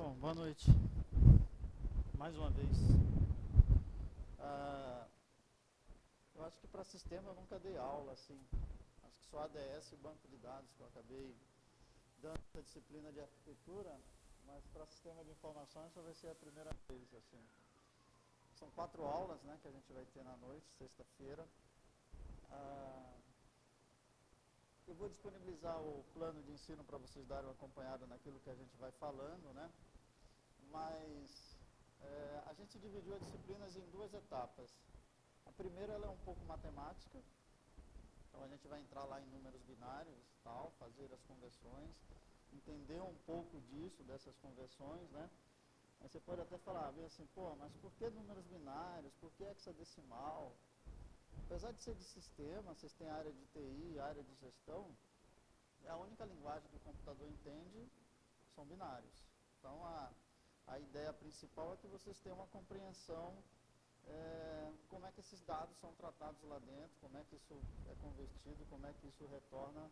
Bom, boa noite. Mais uma vez. Ah, eu acho que para sistema eu nunca dei aula, assim. Acho que só ADS e banco de dados que eu acabei dando essa disciplina de arquitetura, mas para sistema de informação essa vai ser a primeira vez, assim. São 4 aulas, né, que a gente vai ter na noite, sexta-feira. Eu vou disponibilizar o plano de ensino para vocês darem uma acompanhada naquilo que a gente vai falando, né? Mas a gente dividiu as disciplinas em 2 etapas. A primeira ela é um pouco matemática, então a gente vai entrar lá em números binários e tal, fazer as conversões, entender um pouco disso, dessas conversões, né? Aí você pode até falar, bem assim, pô, mas por que números binários, por que hexadecimal? Apesar de ser de sistema, vocês têm área de TI, área de gestão, a única linguagem que o computador entende são binários. Então a ideia principal é que vocês tenham uma compreensão como é que esses dados são tratados lá dentro, como é que isso é convertido, como é que isso retorna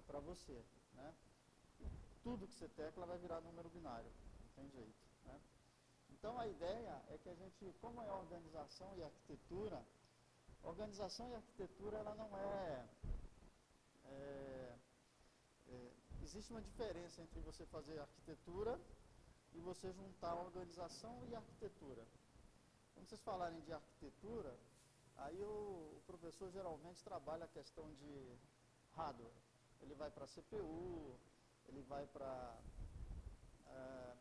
para você, né? Tudo que você tecla vai virar número binário, não tem jeito, né? Então a ideia é que a gente, como é organização e arquitetura ela não existe uma diferença entre você fazer arquitetura e você juntar organização e arquitetura. Quando vocês falarem de arquitetura, aí o professor geralmente trabalha a questão de hardware. Ele vai para CPU, ele vai para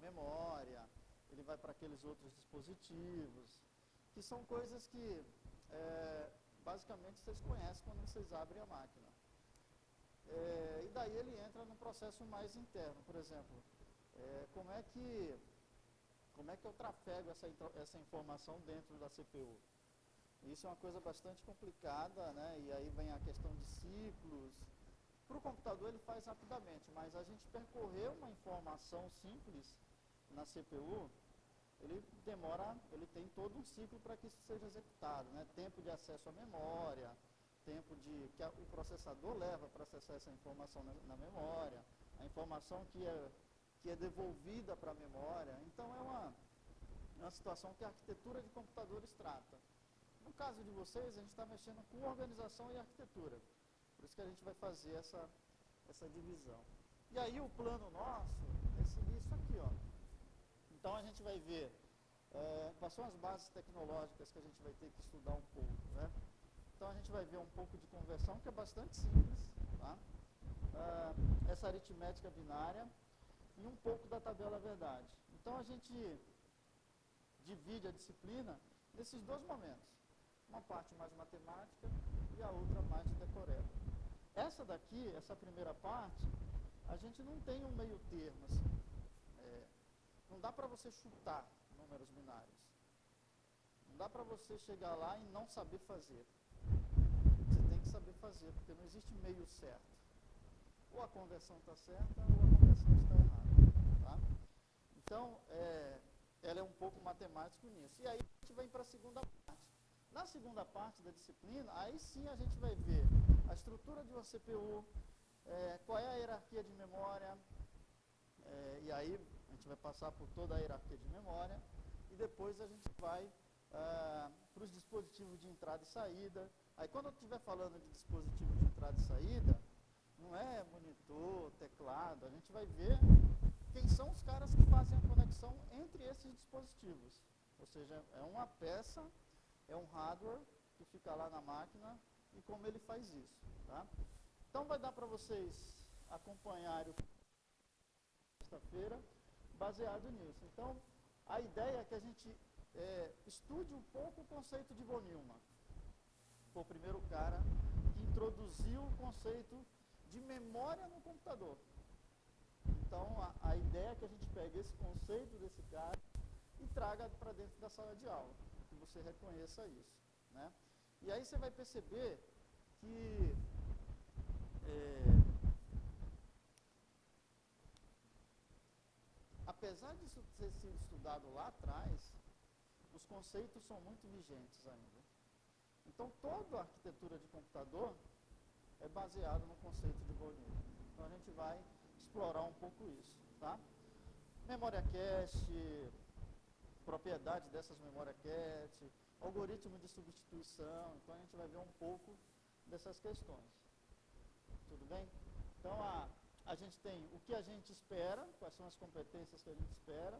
memória, ele vai para aqueles outros dispositivos, que são coisas que basicamente vocês conhecem quando vocês abrem a máquina. E daí ele entra num processo mais interno, por exemplo, como é que eu trafego essa informação dentro da CPU? Isso é uma coisa bastante complicada, né? E aí vem a questão de ciclos. Para o computador ele faz rapidamente, mas a gente percorrer uma informação simples na CPU, ele tem todo um ciclo para que isso seja executado, né? Tempo de acesso à memória, tempo que o processador leva para acessar essa informação na memória, a informação que é devolvida para a memória. Então é uma situação que a arquitetura de computadores trata. No caso de vocês, a gente está mexendo com organização e arquitetura. Por isso que a gente vai fazer essa divisão. E aí o plano nosso é seguir isso aqui, ó. Então a gente vai ver quais são as bases tecnológicas que a gente vai ter que estudar um pouco, né? Então a gente vai ver um pouco de conversão, que é bastante simples, tá? Essa aritmética binária e um pouco da tabela verdade. Então a gente divide a disciplina nesses 2 momentos. Uma parte mais matemática e a outra mais de decoreba. Essa daqui, essa primeira parte, a gente não tem um meio termo, assim. Não dá para você chutar números binários. Não dá para você chegar lá e não saber fazer. Você tem que saber fazer, porque não existe meio certo. Ou a conversão está certa, ou a conversão está errada. Tá? Então, ela é um pouco matemático nisso. E aí a gente vai para a segunda parte. Na segunda parte da disciplina, aí sim a gente vai ver a estrutura de uma CPU, qual é a hierarquia de memória, e aí a gente vai passar por toda a hierarquia de memória, e depois a gente vai para os dispositivos de entrada e saída. Aí quando eu estiver falando de dispositivo de entrada e saída, não é monitor, teclado, a gente vai ver quem são os caras que fazem a conexão entre esses dispositivos. Ou seja, é uma peça, é um hardware que fica lá na máquina e como ele faz isso. Tá? Então vai dar para vocês acompanharem o sexta-feira baseado nisso. Então a ideia é que a gente estude um pouco o conceito de von Neumann. Foi o primeiro cara que introduziu o conceito de memória no computador. Então a ideia é que a gente pegue esse conceito desse cara e traga para dentro da sala de aula, que você reconheça isso, né? E aí você vai perceber que apesar disso ter sido estudado lá atrás, os conceitos são muito vigentes ainda. Então toda a arquitetura de computador é baseada no conceito de von Neumann. Então a gente vai explorar um pouco isso, tá? memória cache, propriedades dessas memória cache, algoritmo de substituição. Então a gente vai ver um pouco dessas questões. Tudo bem? Então a gente tem o que a gente espera, quais são as competências que a gente espera,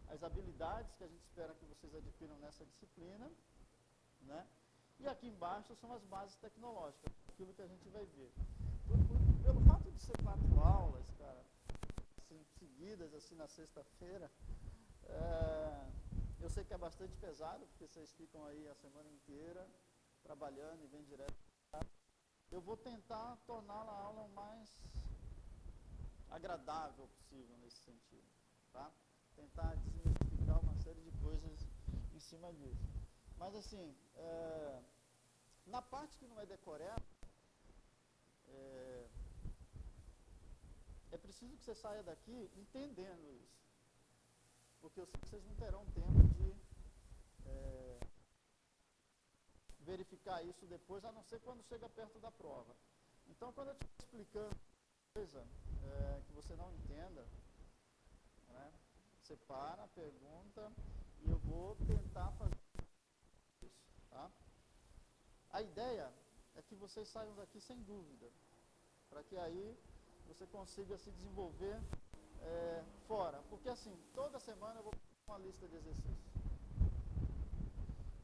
as habilidades que a gente espera que vocês adquiram nessa disciplina, né? E aqui embaixo são as bases tecnológicas, aquilo que a gente vai ver. Pelo fato de ser 4 aulas, cara, assim, seguidas assim na sexta-feira, eu sei que é bastante pesado, porque vocês ficam aí a semana inteira trabalhando e vêm direto. Eu vou tentar tornar a aula o mais agradável possível nesse sentido, tá? Tentar desmistificar uma série de coisas em cima disso. Mas assim, na parte que não é decoreba, é preciso que você saia daqui entendendo isso. Porque eu sei que vocês não terão tempo de verificar isso depois, a não ser quando chega perto da prova. Então, quando eu estiver explicando coisa que você não entenda, né, você para, pergunta, e eu vou tentar fazer isso, tá? A ideia é que vocês saiam daqui sem dúvida, para que aí você consiga se desenvolver fora. Porque assim, toda semana eu vou fazer uma lista de exercícios.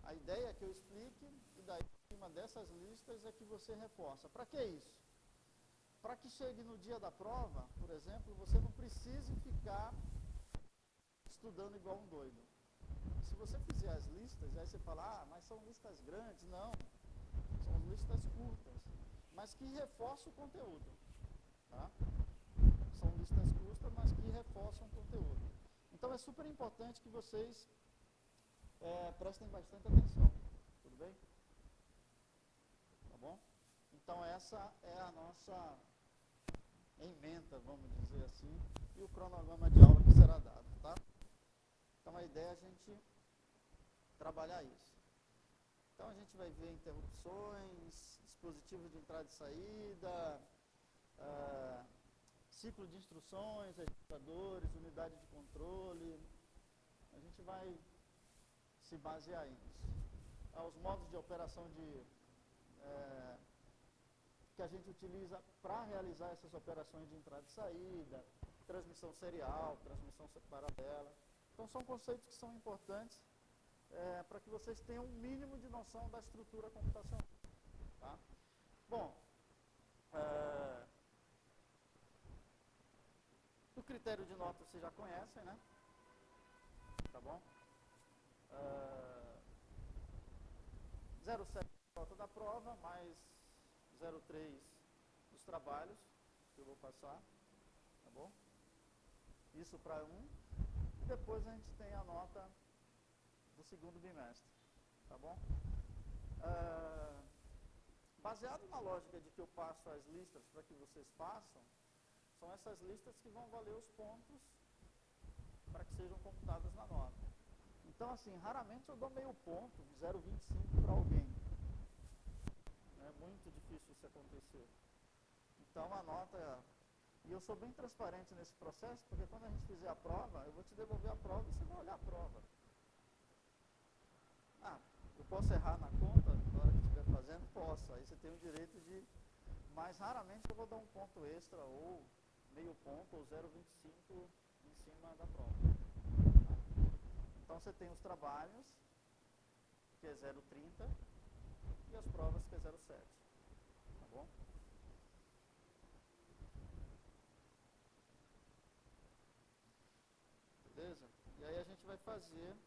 A ideia é que eu explique, e daí, em cima dessas listas, é que você reforça. Para que isso? Para que chegue no dia da prova, por exemplo, você não precise ficar estudando igual um doido. Se você fizer as listas, aí você fala, mas são listas grandes. Não, são listas curtas, mas que reforçam o conteúdo. Tá? São listas curtas, mas que reforçam o conteúdo. Então é super importante que vocês prestem bastante atenção. Tudo bem? Tá bom? Então essa é a nossa ementa, vamos dizer assim, e o cronograma de aula que será dado, tá? Então a ideia é a gente trabalhar isso. Então a gente vai ver interrupções, dispositivos de entrada e saída, ciclo de instruções, registradores, unidade de controle. A gente vai se basear nisso. Os modos de operação que a gente utiliza para realizar essas operações de entrada e saída, transmissão serial, transmissão paralela. Então são conceitos que são importantes para que vocês tenham um mínimo de noção da estrutura computacional. Tá? Bom, o critério de nota vocês já conhecem, né? Tá bom? 0,7 nota da prova, mais 0,3 dos trabalhos que eu vou passar, tá bom? Isso para e depois a gente tem a nota do segundo bimestre, tá bom? Baseado na lógica de que eu passo as listas para que vocês façam, são essas listas que vão valer os pontos para que sejam computadas na nota. Então, assim, raramente eu dou meio ponto, 0,25 para alguém. É muito difícil isso acontecer. Então, a nota... E eu sou bem transparente nesse processo, porque quando a gente fizer a prova, eu vou te devolver a prova e você vai olhar a prova. Eu posso errar na conta, na hora que estiver fazendo? Posso. Aí você tem o direito de... Mas raramente eu vou dar um ponto extra, ou meio ponto, ou 0,25 em cima da prova. Então você tem os trabalhos, que é 0,30, e as provas, que é 0,7. Tá bom? Beleza? E aí a gente vai fazer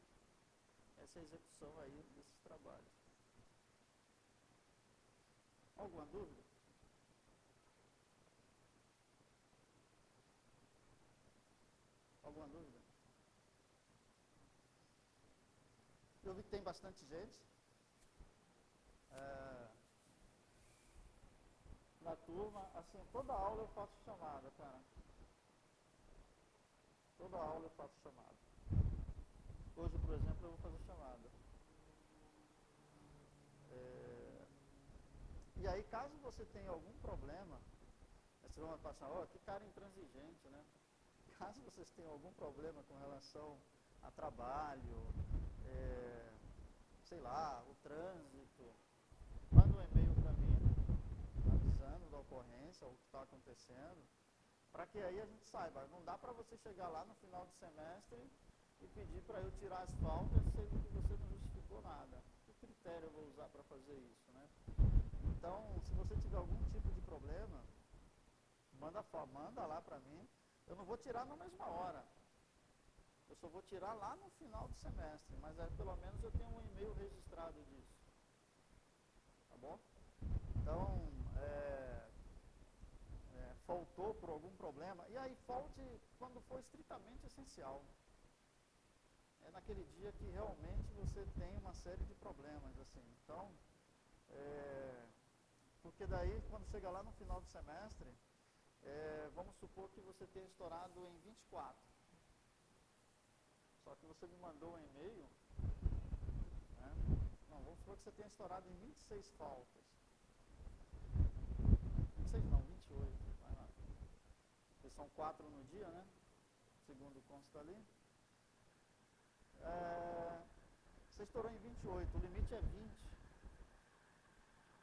essa execução aí desses trabalhos. Alguma dúvida? Alguma dúvida? Eu vi que tem bastante gente. Na turma, assim, toda aula eu faço chamada, cara. Toda aula eu faço chamada. Hoje, por exemplo, eu vou fazer chamada. E aí, caso você tenha algum problema, você vai passar, que cara intransigente, né? caso vocês tenham algum problema com relação a trabalho, sei lá, o trânsito, manda um e-mail para mim, avisando da ocorrência, ou o que está acontecendo, para que aí a gente saiba. Não dá para você chegar lá no final do semestre e pedir para eu tirar as faltas, sendo que você não justificou nada. Que critério eu vou usar para fazer isso, né? Então, se você tiver algum tipo de problema, manda lá para mim. Eu não vou tirar na mesma hora. Eu só vou tirar lá no final do semestre, mas pelo menos eu tenho um e-mail registrado disso. Tá bom? Então, faltou por algum problema, e aí falte quando for estritamente essencial. É naquele dia que realmente você tem uma série de problemas, assim. Então, porque daí, quando chega lá no final do semestre, vamos supor que você tenha estourado em 24. Só que você me mandou um e-mail, né? Não, vamos supor que você tenha estourado em 26 faltas. 26 não, 28. Vai lá. Porque são 4 no dia, né? Segundo consta ali. Você estourou em 28, o limite é 20.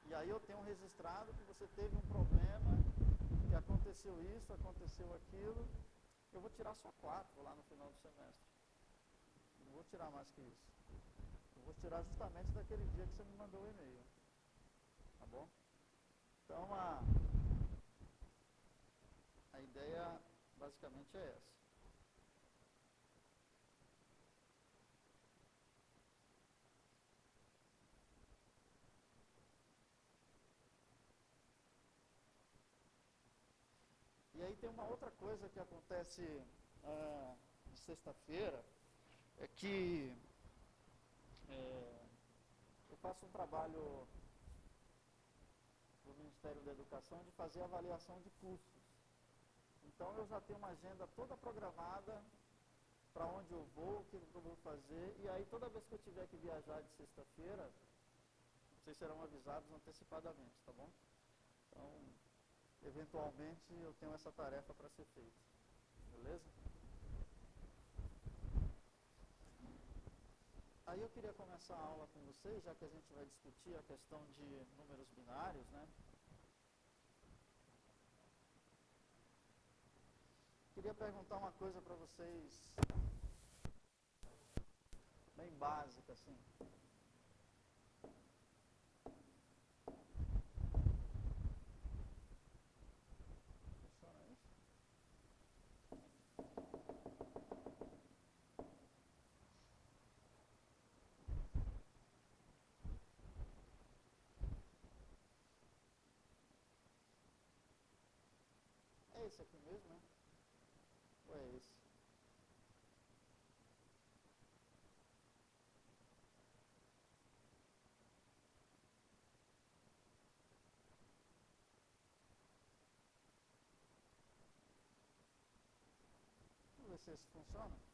E aí eu tenho registrado que você teve um problema, que aconteceu isso, aconteceu aquilo. Eu vou tirar só 4 lá no final do semestre. Não vou tirar mais que isso. Eu vou tirar justamente daquele dia que você me mandou o e-mail. Tá bom? Então a ideia basicamente é essa. E aí tem uma outra coisa que acontece na sexta-feira, é que eu faço um trabalho do Ministério da Educação de fazer avaliação de cursos. Então eu já tenho uma agenda toda programada para onde eu vou, o que eu vou fazer, e aí toda vez que eu tiver que viajar de sexta-feira, vocês serão avisados antecipadamente, tá bom? Então, eventualmente eu tenho essa tarefa para ser feita, beleza? Aí eu queria começar a aula com vocês, já que a gente vai discutir a questão de números binários, né? Queria perguntar uma coisa para vocês, bem básica, assim. Funciona isso? É esse aqui mesmo, né? Ou é esse? Vamos ver se esse funciona.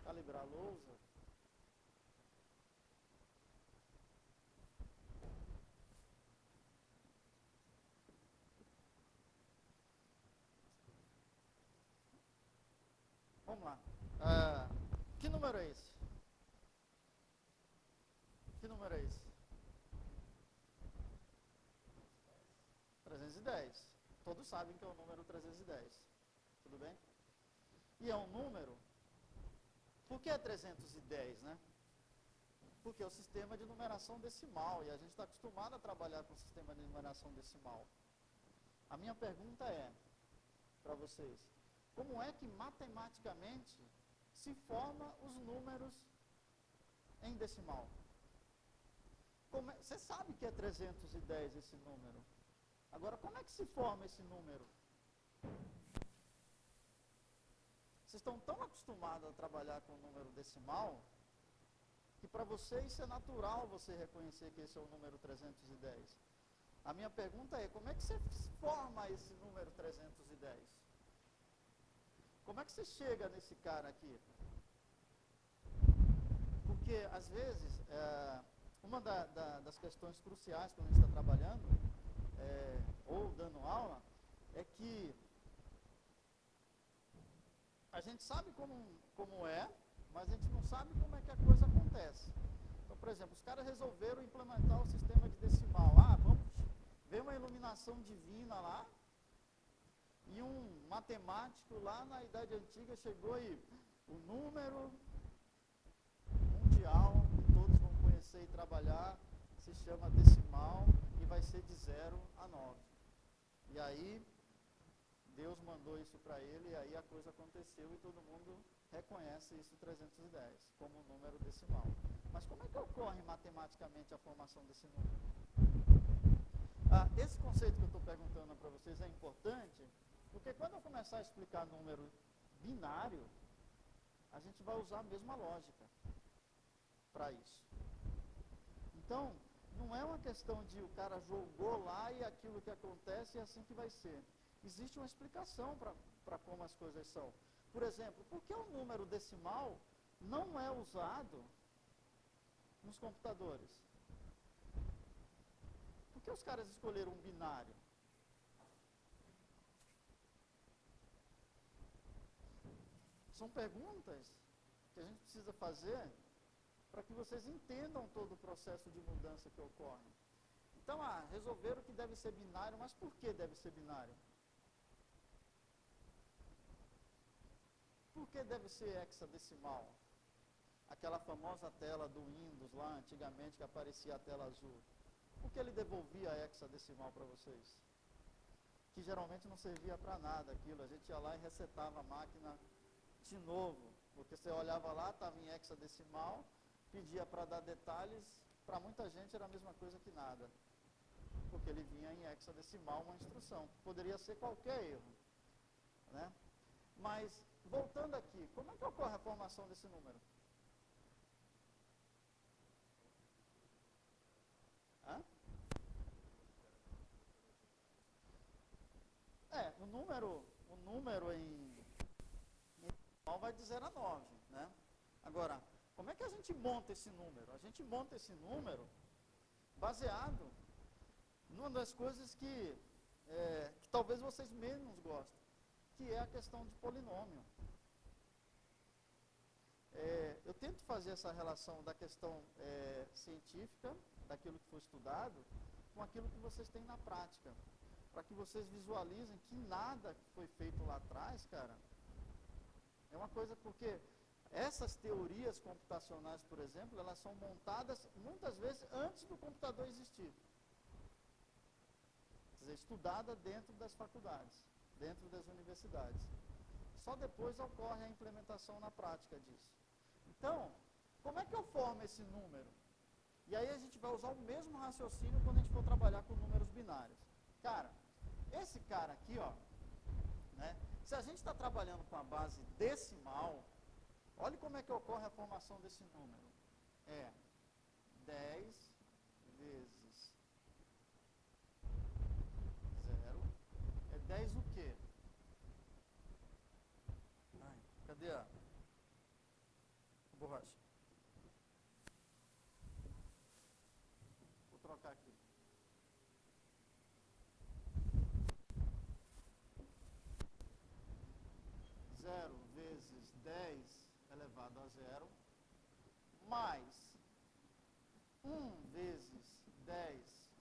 Calibrar a lousa. Vamos lá. Que número é esse? Que número é esse? 310. Todos sabem que é o número 310. Tudo bem? E é um número... Por que é 310, né? Porque é o sistema de numeração decimal, e a gente está acostumado a trabalhar com o sistema de numeração decimal. A minha pergunta é, para vocês, como é que matematicamente se forma os números em decimal? Você sabe que é 310 esse número. Agora, como é que se forma esse número? Vocês estão tão acostumados a trabalhar com o número decimal, que para você isso é natural você reconhecer que esse é o número 310. A minha pergunta é, como é que você forma esse número 310? Como é que você chega nesse cara aqui? Porque, às vezes, uma das questões cruciais quando a gente está trabalhando, ou dando aula, é que a gente sabe como é, mas a gente não sabe como é que a coisa acontece. Então, por exemplo, os caras resolveram implementar o sistema de decimal. Vamos ver uma iluminação divina lá, e um matemático lá na Idade Antiga chegou e o número mundial, que todos vão conhecer e trabalhar, se chama decimal e vai ser de 0 a 9. E aí, Deus mandou isso para ele, e aí a coisa aconteceu e todo mundo reconhece isso 310 como número decimal. Mas como é que ocorre matematicamente a formação desse número? Esse conceito que eu estou perguntando para vocês é importante, porque quando eu começar a explicar número binário, a gente vai usar a mesma lógica para isso. Então, não é uma questão de o cara jogou lá e aquilo que acontece é assim que vai ser. Existe uma explicação para como as coisas são. Por exemplo, por que o número decimal não é usado nos computadores? Por que os caras escolheram um binário? São perguntas que a gente precisa fazer para que vocês entendam todo o processo de mudança que ocorre. Então, resolveram que deve ser binário, mas por que deve ser binário? Por que deve ser hexadecimal? Aquela famosa tela do Windows lá, antigamente, que aparecia a tela azul. Por que ele devolvia hexadecimal para vocês? Que geralmente não servia para nada aquilo. A gente ia lá e resetava a máquina de novo. Porque você olhava lá, estava em hexadecimal, pedia para dar detalhes, para muita gente era a mesma coisa que nada. Porque ele vinha em hexadecimal uma instrução. Poderia ser qualquer erro, né? Mas, voltando aqui, como é que ocorre a formação desse número? O número em decimal vai de 0 a 9, né? Agora, como é que a gente monta esse número? A gente monta esse número baseado numa das coisas que talvez vocês menos gostem, que é a questão de polinômio. Eu tento fazer essa relação da questão científica, daquilo que foi estudado, com aquilo que vocês têm na prática, para que vocês visualizem que nada que foi feito lá atrás, cara, é uma coisa porque essas teorias computacionais, por exemplo, elas são montadas muitas vezes antes do computador existir. Quer dizer, estudada dentro das faculdades, dentro das universidades. Só depois ocorre a implementação na prática disso. Então, como é que eu formo esse número? E aí a gente vai usar o mesmo raciocínio quando a gente for trabalhar com números binários. Cara, esse cara aqui, ó, né, se a gente está trabalhando com a base decimal, olha como é que ocorre a formação desse número. 10 vezes 0 é 10 o quê? Cadê a borracha? Vou trocar aqui. 0 vezes 10 elevado a 0, mais 1 vezes 10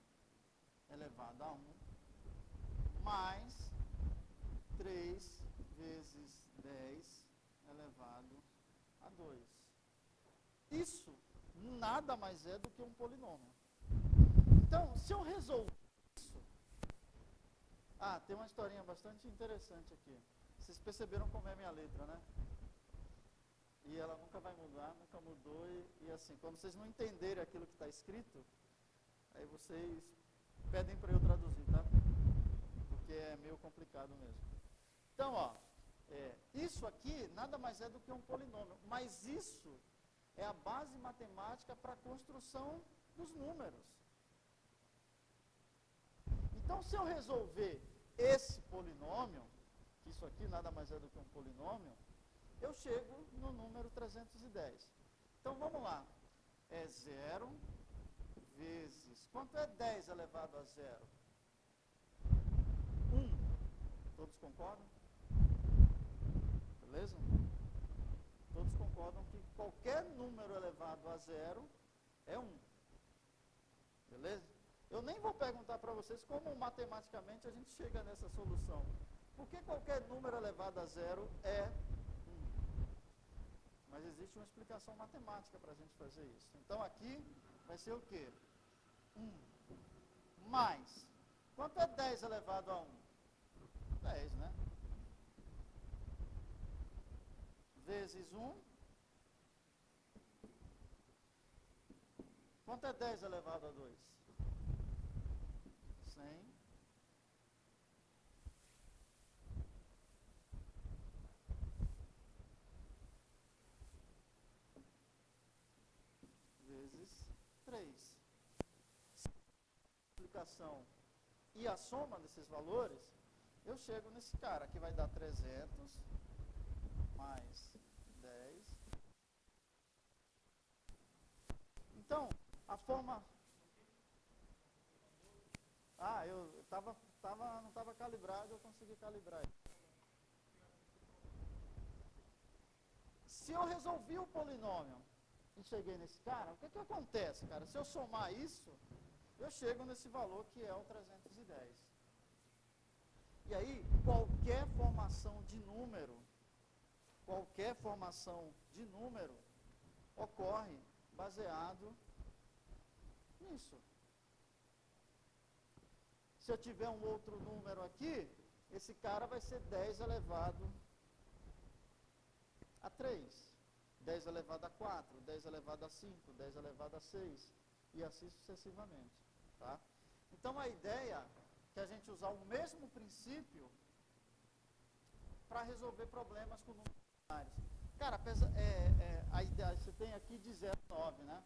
elevado a 1, mais 3 vezes 10 elevado a 2. Isso nada mais é do que um polinômio. Então, se eu resolver isso... tem uma historinha bastante interessante aqui. Vocês perceberam como é a minha letra, né? E ela nunca vai mudar, nunca mudou. E assim, quando vocês não entenderem aquilo que está escrito, aí vocês pedem para eu traduzir, tá? Porque é meio complicado mesmo. Então, isso aqui nada mais é do que um polinômio. Mas isso é a base matemática para a construção dos números. Então, se eu resolver esse polinômio, que isso aqui nada mais é do que um polinômio, eu chego no número 310. Então, vamos lá. É 0 vezes... Quanto é 10 elevado a 0? 1. Todos concordam? Beleza? Todos concordam que qualquer número elevado a 0 é 1. Beleza? Eu nem vou perguntar para vocês como matematicamente a gente chega nessa solução. Porque qualquer número elevado a 0 é 1. Mas existe uma explicação matemática para a gente fazer isso. Então aqui vai ser o quê? 1 mais. Quanto é 10 elevado a 1? 10, né? Vezes 1. Quanto é 10 elevado a 2? 100. Vezes 3. Multiplicação e a soma desses valores, eu chego nesse cara, que vai dar 300 mais 10. Então, a forma... eu não estava calibrado, eu consegui calibrar. Se eu resolvi o polinômio e cheguei nesse cara, o que acontece, cara? Se eu somar isso, eu chego nesse valor que é o 310. E aí, qualquer formação de número ocorre baseado nisso. Se eu tiver um outro número aqui, esse cara vai ser 10 elevado a 3, 10 elevado a 4, 10 elevado a 5, 10 elevado a 6, e assim sucessivamente. Tá? Então, a ideia é que a gente usar o mesmo princípio para resolver problemas com números binários. Cara, a ideia, você tem aqui de 0 a 9, né?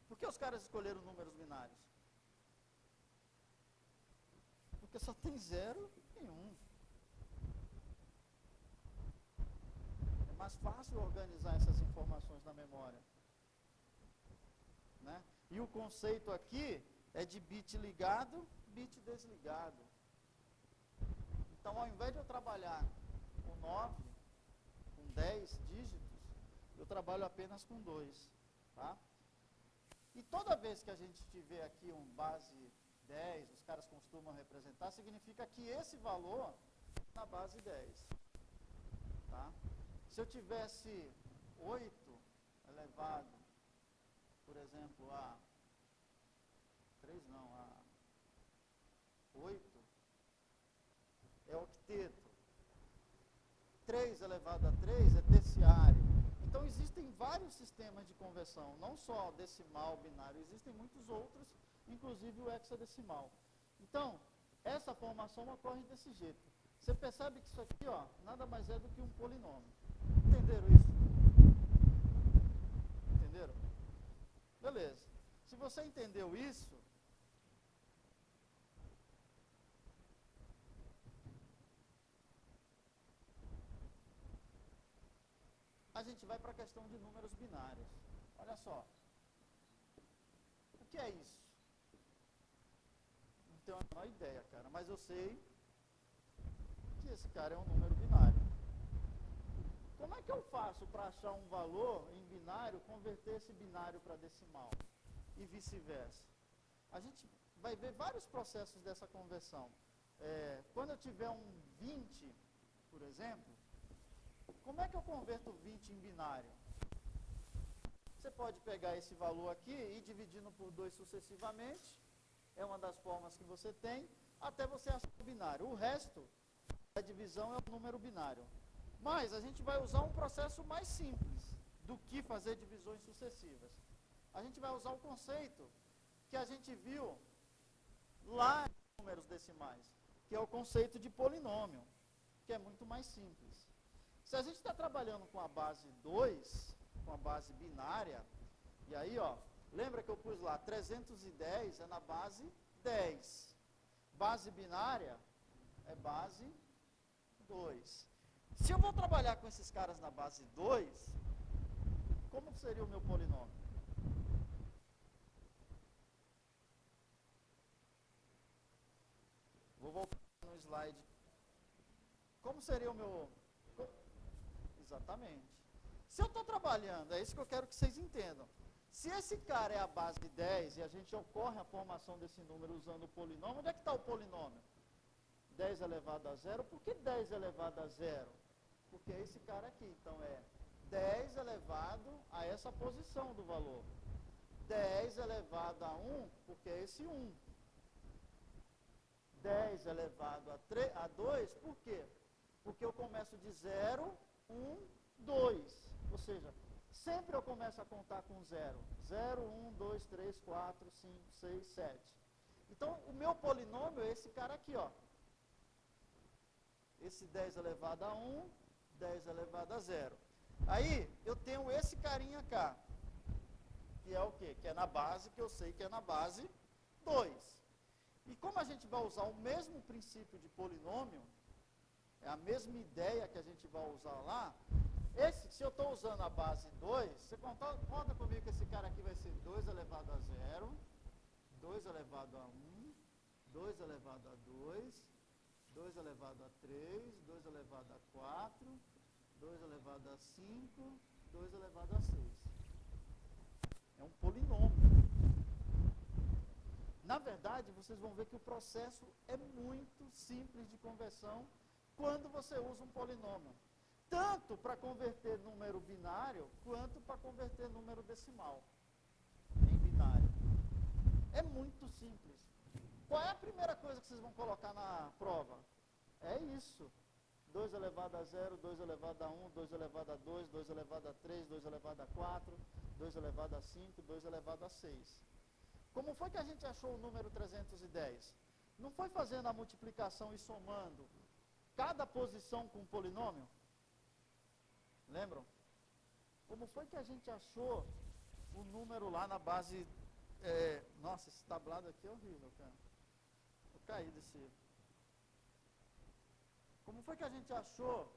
Por que os caras escolheram números binários? Porque só tem 0 e 1. É mais fácil organizar essas informações na memória. Né? E o conceito aqui é de bit ligado, bit desligado. Então, ao invés de eu trabalhar com 9, com 10 dígitos, eu trabalho apenas com 2. Tá? E toda vez que a gente tiver aqui um base 10, os caras costumam representar, significa que esse valor é na base 10. Tá? Se eu tivesse 8 elevado, por exemplo, a 8, é octeto. 3 elevado a 3 é terciário. Então, existem vários sistemas de conversão, não só decimal, binário, existem muitos outros, inclusive o hexadecimal. Então, essa formação ocorre desse jeito. Você percebe que isso aqui, nada mais é do que um polinômio. Entenderam isso? Entenderam? Beleza. Se você entendeu isso, a gente vai para a questão de números binários. Olha só. O que é isso? Não tenho a menor ideia, cara, mas eu sei que esse cara é um número binário. Como é que eu faço para achar um valor em binário, converter esse binário para decimal? E vice-versa. A gente vai ver vários processos dessa conversão. Quando eu tiver um 20, por exemplo, como é que eu converto 20 em binário? Você pode pegar esse valor aqui e ir dividindo por 2 sucessivamente, é uma das formas que você tem, até você achar o binário. O resto da divisão é o número binário. Mas a gente vai usar um processo mais simples do que fazer divisões sucessivas. A gente vai usar o conceito que a gente viu lá em números decimais, que é o conceito de polinômio, que é muito mais simples. Se a gente está trabalhando com a base 2, com a base binária, e aí, lembra que eu pus lá, 310 é na base 10. Base binária é base 2. Se eu vou trabalhar com esses caras na base 2, como seria o meu polinômio? Vou voltar no slide. Como seria o meu... Exatamente. Se eu estou trabalhando, é isso que eu quero que vocês entendam. Se esse cara é a base 10 e a gente ocorre a formação desse número usando o polinômio, onde é que está o polinômio? 10 elevado a 0. Por que 10 elevado a 0? Porque é esse cara aqui. Então é 10 elevado a essa posição do valor. 10 elevado a 1, porque é esse 1. 10 elevado a 2, por quê? Porque eu começo de 0, 1, 2. Ou seja, sempre eu começo a contar com 0. 0, 1, 2, 3, 4, 5, 6, 7. Então, o meu polinômio é esse cara aqui, Esse 10 elevado a 1, 10 elevado a 0. Aí, eu tenho esse carinha cá, que é o quê? Que é na base, que eu sei que é na base 2. E como a gente vai usar o mesmo princípio de polinômio, é a mesma ideia que a gente vai usar lá, se eu estou usando a base 2, você conta comigo que esse cara aqui vai ser 2 elevado a 0, 2 elevado a 1, 2 elevado a 2, 2 elevado a 3, 2 elevado a 4, 2 elevado a 5, 2 elevado a 6. É um polinômio. Na verdade, vocês vão ver que o processo é muito simples de conversão quando você usa um polinômio. Tanto para converter número binário, quanto para converter número decimal em binário. É muito simples. Qual é a primeira coisa que vocês vão colocar na prova? É isso. 2 elevado a 0, 2 elevado a 1, 2 elevado a 2, 2 elevado a 3, 2 elevado a 4, 2 elevado a 5, 2 elevado a 6. Como foi que a gente achou o número 310? Não foi fazendo a multiplicação e somando cada posição com um polinômio? Lembram? Como foi que a gente achou o número lá na base... nossa, esse tablado aqui é horrível, cara. Eu caí desse... Como foi que a gente achou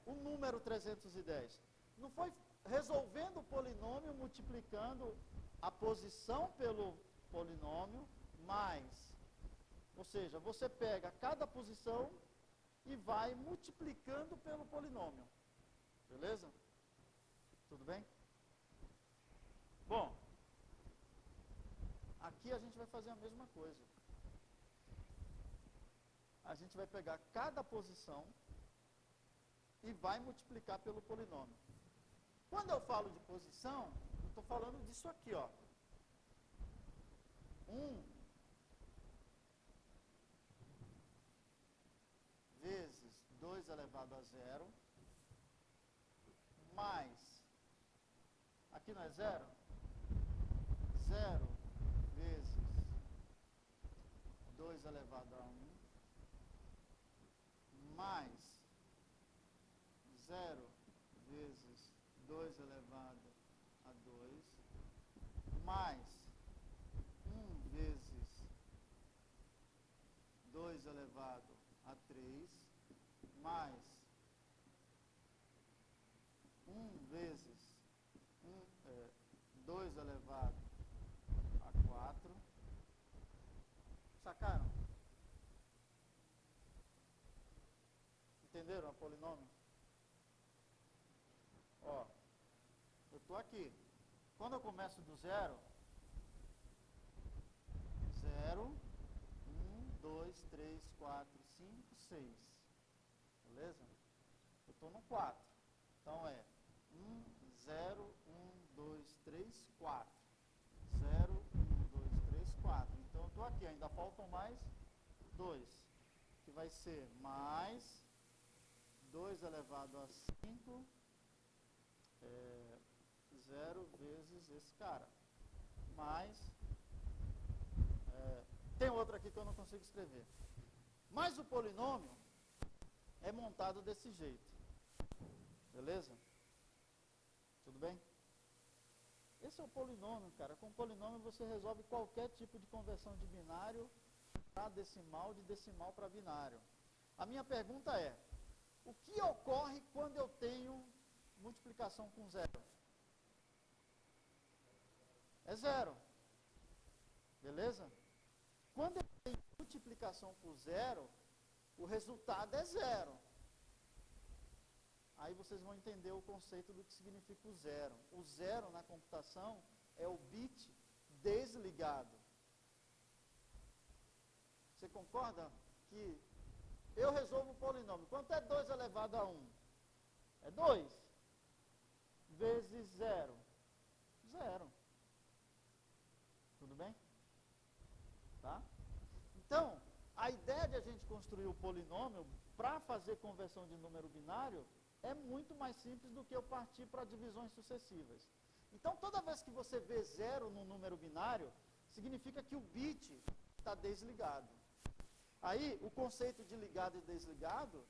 o número 310? Não foi resolvendo o polinômio, multiplicando a posição pelo polinômio, mais. Ou seja, você pega cada posição e vai multiplicando pelo polinômio. Beleza? Tudo bem? Bom, aqui a gente vai fazer a mesma coisa. A gente vai pegar cada posição e vai multiplicar pelo polinômio. Quando eu falo de posição, eu estou falando disso aqui, 1 vezes 2 elevado a 0, mais, aqui não é 0? 0 vezes 2 elevado a 1, mais 0 vezes 2 elevado a 2, mais 1 vezes 2 elevado a 3, mais 1 vezes 2 elevado a 4. Sacaram? Entenderam a polinômio? Eu estou aqui. Quando eu começo do 0, 0, 1, 2, 3, 4, 5, 6. Beleza? Eu estou no 4. Então é 1, 0, 1, 2, 3, 4. 0, 1, 2, 3, 4. Então eu estou aqui, ainda faltam mais 2. Que vai ser mais 2 elevado a 5, 0 vezes esse cara. Mais, tem outro aqui que eu não consigo escrever. Mas o polinômio é montado desse jeito. Beleza? Tudo bem? Esse é o polinômio, cara. Com o polinômio você resolve qualquer tipo de conversão de binário para decimal, de decimal para binário. A minha pergunta é, o que ocorre quando eu tenho multiplicação com zero? É zero. Beleza? Quando eu tenho multiplicação por zero, o resultado é zero. Aí vocês vão entender o conceito do que significa o zero. O zero na computação é o bit desligado. Você concorda que eu resolvo o polinômio? Quanto é 2 elevado a 1? É 2. Vezes 0. 0. Tudo bem? Tá? Então, a ideia de a gente construir o polinômio para fazer conversão de número binário é muito mais simples do que eu partir para divisões sucessivas. Então, toda vez que você vê 0 no número binário, significa que o bit está desligado. Aí, o conceito de ligado e desligado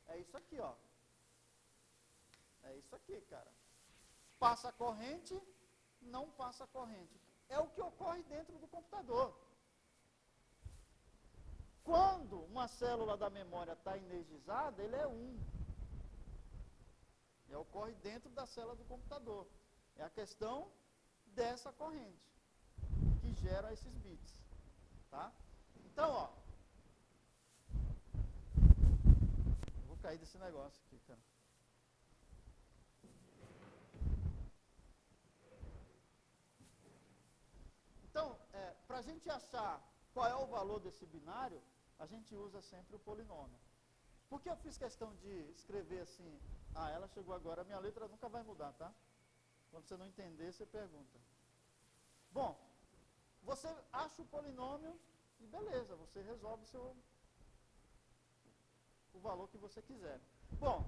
é isso aqui, ó. É isso aqui, cara. Passa a corrente, não passa a corrente. É o que ocorre dentro do computador. Quando uma célula da memória está energizada, ele é 1. Ocorre dentro da célula do computador. É a questão dessa corrente que gera esses bits. Tá? Então, ó. Vou cair desse negócio aqui, cara. Então, para a gente achar qual é o valor desse binário, a gente usa sempre o polinômio. Por que eu fiz questão de escrever assim? Ah, ela chegou agora, minha letra nunca vai mudar, tá? Quando você não entender, você pergunta. Bom, você acha o polinômio e beleza, você resolve o valor que você quiser. Bom,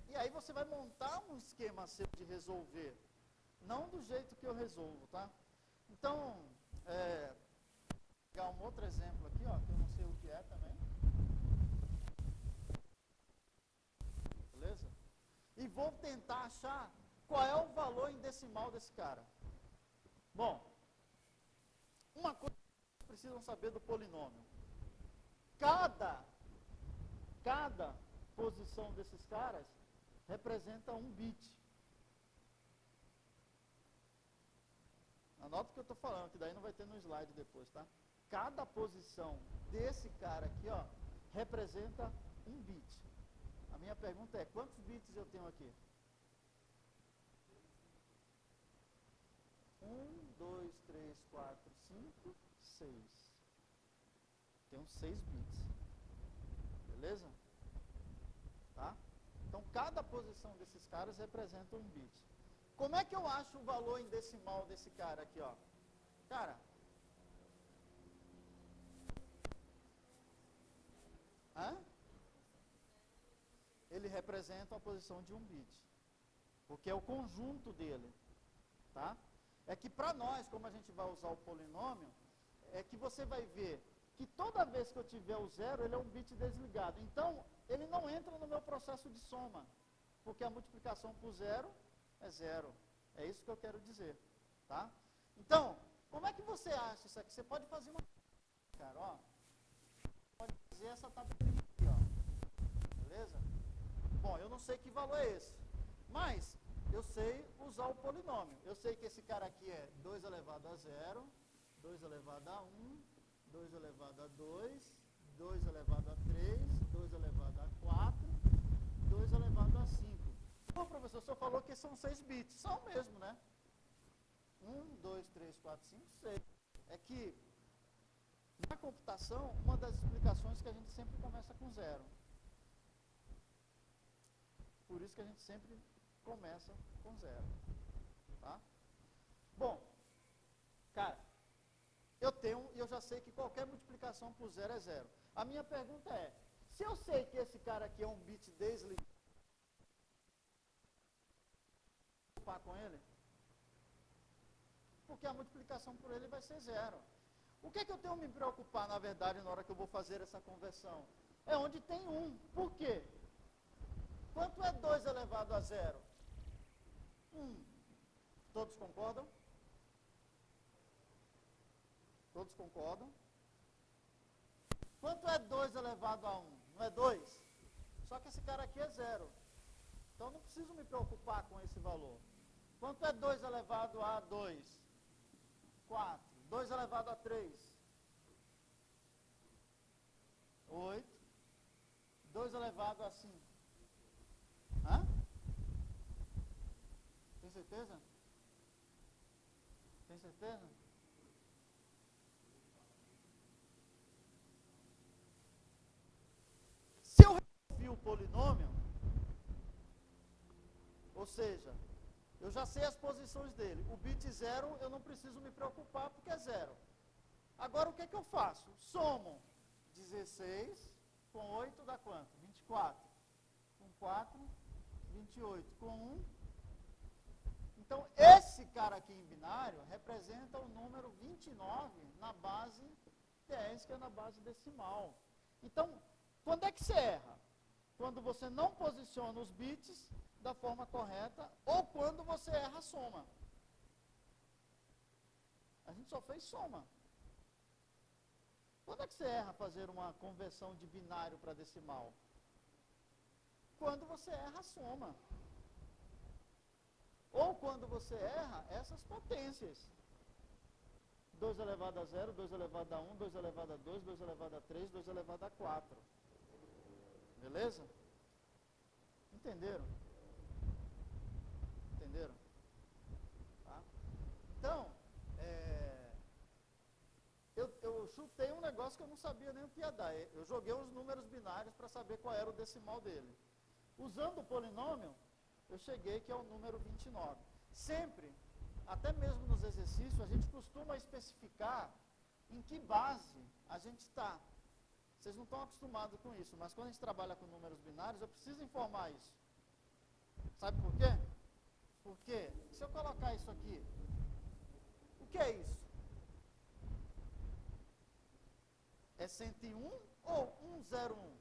e aí você vai montar um esquema seu de resolver, não do jeito que eu resolvo, tá? Então, vou pegar um outro exemplo aqui, ó, que eu não sei o que é também. Beleza? E vou tentar achar qual é o valor em decimal desse cara. Bom, uma coisa que vocês precisam saber do polinômio. Cada posição desses caras representa um bit. Anota o que eu estou falando, que daí não vai ter no slide depois, tá? Cada posição desse cara aqui, ó, representa um bit. A minha pergunta é, quantos bits eu tenho aqui? 1, 2, 3, 4, 5, 6. Tenho 6 bits. Beleza? Tá? Então, cada posição desses caras representa um bit. Como é que eu acho o valor em decimal desse cara aqui, ó? Cara, ele representa a posição de um bit, porque é o conjunto dele, tá? É que para nós, como a gente vai usar o polinômio, é que você vai ver que toda vez que eu tiver o zero, ele é um bit desligado. Então, ele não entra no meu processo de soma, porque a multiplicação por zero é zero. É isso que eu quero dizer, tá? Então, como é que você acha isso aqui? Você pode fazer uma... Cara, ó. Pode fazer essa tabelinha aqui, ó. Beleza? Bom, eu não sei que valor é esse, mas eu sei usar o polinômio. Eu sei que esse cara aqui é 2 elevado a 0, 2 elevado a 1, 2 elevado a 2, 2 elevado a 3, 2 elevado a 4, 2 elevado a 5. Bom, professor, o senhor falou que são 6 bits. São mesmo, né? 1, 2, 3, 4, 5, 6. é que na computação, uma das explicações é que a gente sempre começa com zero. Por isso que a gente sempre começa com zero. Tá? Bom, cara, eu já sei que qualquer multiplicação por zero é zero. A minha pergunta é, se eu sei que esse cara aqui é um bit desligado, vou preocupar com ele? Porque a multiplicação por ele vai ser zero. O que é que eu tenho que me preocupar, na verdade, na hora que eu vou fazer essa conversão? É onde tem 1. Por quê? Quanto é 2 elevado a 0? 1. Todos concordam? Todos concordam? Quanto é 2 elevado a 1? Não é 2? Só que esse cara aqui é 0. Então eu não preciso me preocupar com esse valor. Quanto é 2 elevado a 2? 4. 2 elevado a 3? 8. 2 elevado a 5? Hã? Tem certeza? Tem certeza? Se eu resolvi o polinômio, ou seja, eu já sei as posições dele. O bit 0 eu não preciso me preocupar porque é 0. Agora o que é que eu faço? Somo 16 com 8 dá quanto? 24. Com 4, 28. Com 1. Então esse cara aqui em binário representa o número 29 na base 10, que é na base decimal. Então, quando é que você erra? Quando você não posiciona os bits da forma correta ou quando você erra a soma. A gente só fez soma. Quando é que você erra fazer uma conversão de binário para decimal? Quando você erra a soma. Ou quando você erra essas potências. 2 elevado a 0, 2 elevado a 1, 2 elevado a 2, 2 elevado a 3, 2 elevado a 4. Beleza? Entenderam? Entenderam? Tá? Então, eu chutei um negócio que eu não sabia nem o que ia dar. Eu joguei os números binários para saber qual era o decimal dele. Usando o polinômio, eu cheguei que é o número 29. Sempre, até mesmo nos exercícios, a gente costuma especificar em que base a gente está. Vocês não estão acostumados com isso, mas quando a gente trabalha com números binários, eu preciso informar isso. Sabe por quê? Porque se eu colocar isso aqui, o que é isso? É 101 ou 101?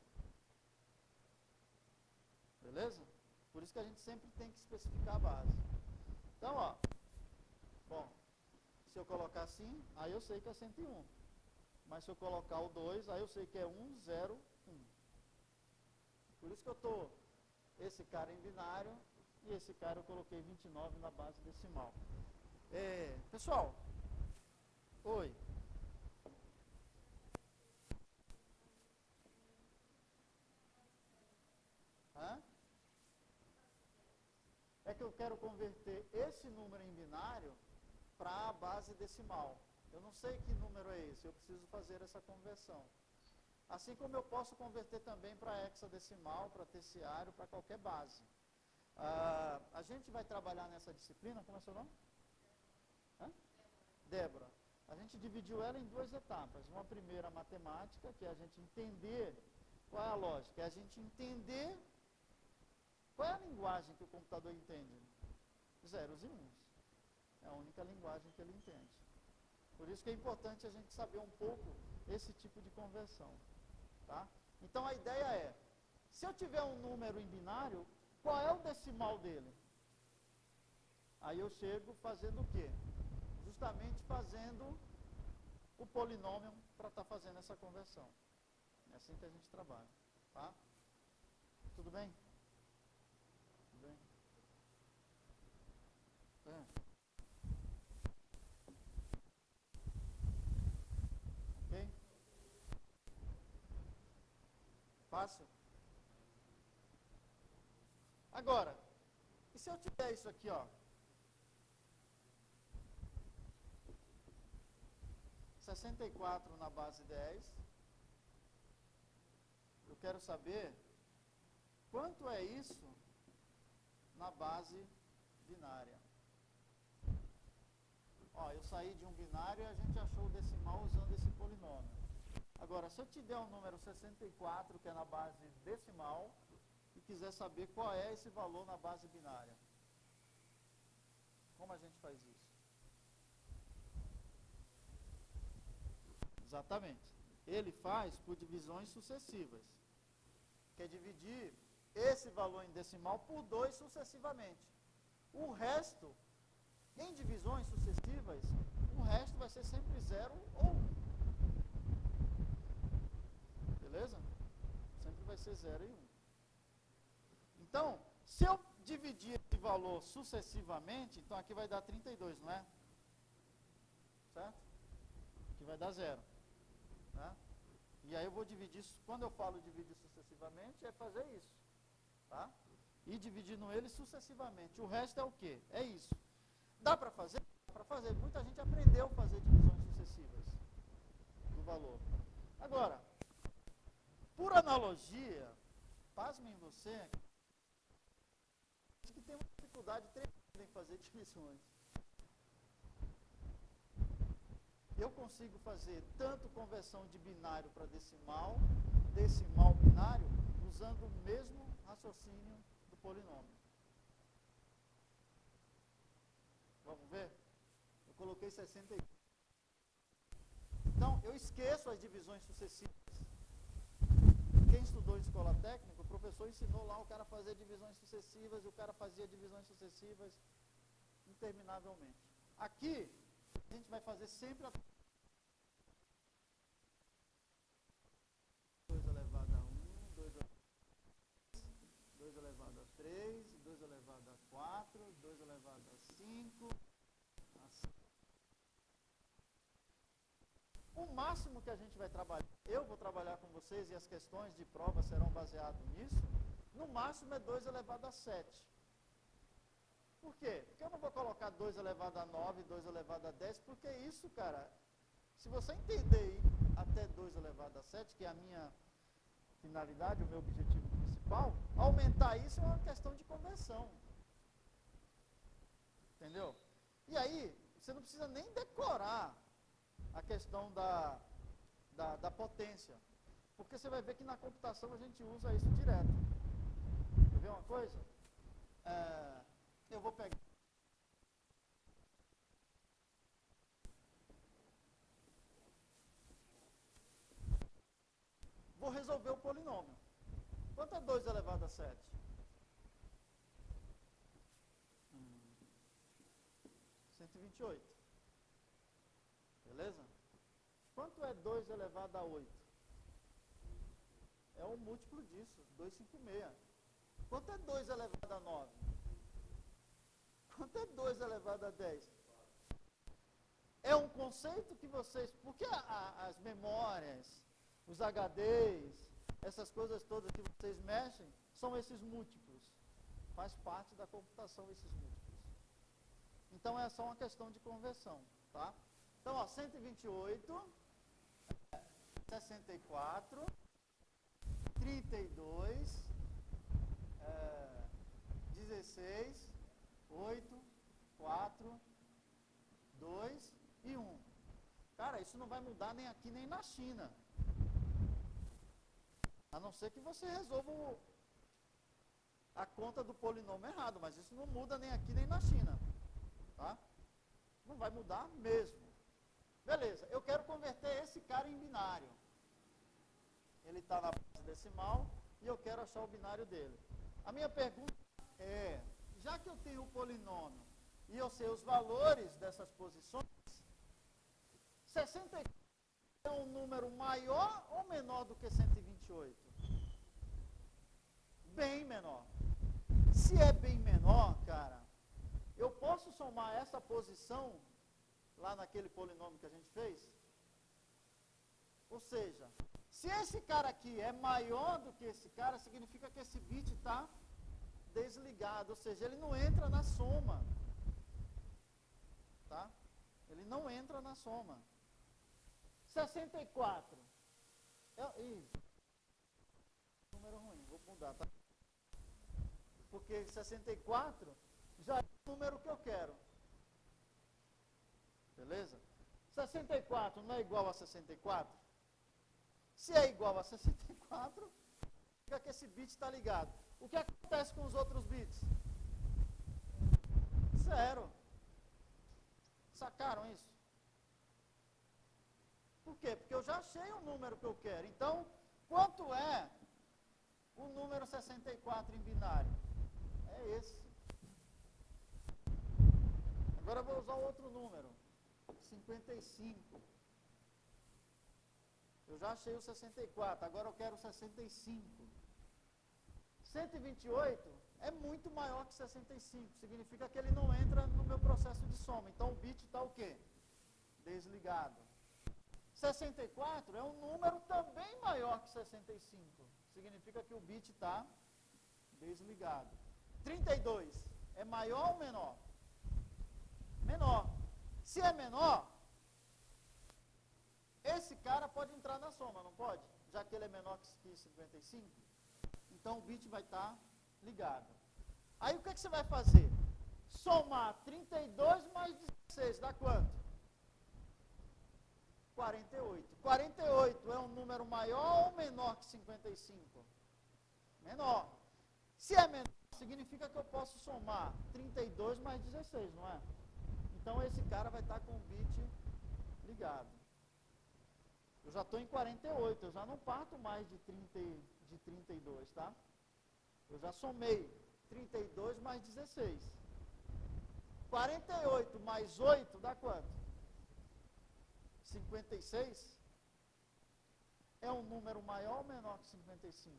Beleza? Por isso que a gente sempre tem que especificar a base. Então, ó, bom, se eu colocar assim, aí eu sei que é 101. Mas se eu colocar o 2, aí eu sei que é 101. Por isso que eu estou, esse cara em binário, e esse cara eu coloquei 29 na base decimal. Pessoal, oi. Hã? É que eu quero converter esse número em binário para a base decimal. Eu não sei que número é esse, eu preciso fazer essa conversão. Assim como eu posso converter também para hexadecimal, para terciário, para qualquer base. A gente vai trabalhar nessa disciplina, como é seu nome? Débora. A gente dividiu ela em 2 etapas. Uma primeira matemática, que é a gente entender qual é a lógica, é a gente entender qual é a linguagem que o computador entende. Zeros e uns. É a única linguagem que ele entende. Por isso que é importante a gente saber um pouco esse tipo de conversão. Tá? Então a ideia é, se eu tiver um número em binário, qual é o decimal dele? Aí eu chego fazendo o quê? Justamente fazendo o polinômio para estar fazendo essa conversão. É assim que a gente trabalha. Tá? Tudo bem? Tudo bem? Ok? Fácil? Agora, e se eu tiver isso aqui, ó? 64 na base 10. Eu quero saber quanto é isso na base binária. Ó, eu saí de um binário e a gente achou o decimal usando esse polinômio. Agora, se eu te der um número 64, que é na base decimal, e quiser saber qual é esse valor na base binária, como a gente faz isso? Exatamente. Ele faz por divisões sucessivas. Quer dividir esse valor em decimal por 2 sucessivamente. O resto, em divisões sucessivas, o resto vai ser sempre 0 ou 1. Beleza? Sempre vai ser 0 e 1. Então, se eu dividir esse valor sucessivamente, então aqui vai dar 32, não é? Certo? Aqui vai dar 0. Né? E aí eu vou dividir, quando eu falo dividir sucessivamente, é fazer isso. Tá? E dividindo ele sucessivamente. O resto é o quê? É isso. Dá para fazer? Dá para fazer. Muita gente aprendeu a fazer divisões sucessivas do valor. Agora, por analogia, pasmem você, que tem uma dificuldade tremenda em fazer divisões. Eu consigo fazer tanto conversão de binário para decimal, decimal binário, usando o mesmo raciocínio do polinômio. Vamos ver? Eu coloquei 64. Então, eu esqueço as divisões sucessivas. Quem estudou em escola técnica, o professor ensinou lá o cara a fazer divisões sucessivas, e o cara fazia divisões sucessivas interminavelmente. Aqui, a gente vai fazer sempre a 2 elevado a 1, 2 elevado a 2 elevado a 3, 2 elevado a 4, 2 elevado a 5, O máximo que a gente vai trabalhar, eu vou trabalhar com vocês e as questões de prova serão baseadas nisso, no máximo é 2 elevado a 7. Por quê? Porque eu não vou colocar 2 elevado a 9, 2 elevado a 10, porque isso, cara, se você entender até 2 elevado a 7, que é a minha finalidade, o meu objetivo principal, aumentar isso é uma questão de conversão. Entendeu? E aí, você não precisa nem decorar a questão da potência. Porque você vai ver que na computação a gente usa isso direto. Quer ver uma coisa? Eu vou pegar. Vou resolver o polinômio. Quanto é 2 elevado a 7? 128. Beleza? Quanto é 2 elevado a 8? É um múltiplo disso, 256. Quanto é 2 elevado a 9? Quanto é 2 elevado a 10? É um conceito que vocês... Porque as memórias, os HDs, essas coisas todas que vocês mexem, são esses múltiplos. Faz parte da computação esses múltiplos. Então é só uma questão de conversão, tá? Então, ó, 128, 64, 32, 16, 8, 4, 2 e 1. Cara, isso não vai mudar nem aqui nem na China. A não ser que você resolva a conta do polinômio errado, mas isso não muda nem aqui nem na China. Tá? Não vai mudar mesmo. Beleza, eu quero converter esse cara em binário. Ele está na base decimal e eu quero achar o binário dele. A minha pergunta é, já que eu tenho o polinômio e eu sei os valores dessas posições, 64 é um número maior ou menor do que 128? Bem menor. Se é bem menor, cara, eu posso somar essa posição lá naquele polinômio que a gente fez? Ou seja, se esse cara aqui é maior do que esse cara, significa que esse bit está desligado, ou seja, ele não entra na soma. Tá? Ele não entra na soma. 64. Número ruim, vou mudar, tá? Porque 64 já é o número que eu quero. Beleza? 64 não é igual a 64? Se é igual a 64, significa que esse bit está ligado. O que acontece com os outros bits? Zero. Sacaram isso? Por quê? Porque eu já achei o número que eu quero. Então, quanto é o número 64 em binário? É esse. Agora eu vou usar outro número. 55. Eu já achei o 64, agora eu quero o 65. 128 é muito maior que 65, significa que ele não entra no meu processo de soma. Então o bit está o quê? Desligado. 64 é um número também maior que 65, significa que o bit está desligado. 32 é maior ou menor? Menor. Se é menor, esse cara pode entrar na soma, não pode? Já que ele é menor que 55. Então o bit vai estar ligado. Aí o que você vai fazer? Somar 32 mais 16 dá quanto? 48. 48 é um número maior ou menor que 55? Menor. Se é menor, significa que eu posso somar 32 mais 16, não é? Então esse cara vai estar com o bit ligado. Eu já estou em 48, eu já não parto mais de 32, tá? Eu já somei 32 mais 16. 48 mais 8 dá quanto? 56. É um número maior ou menor que 55?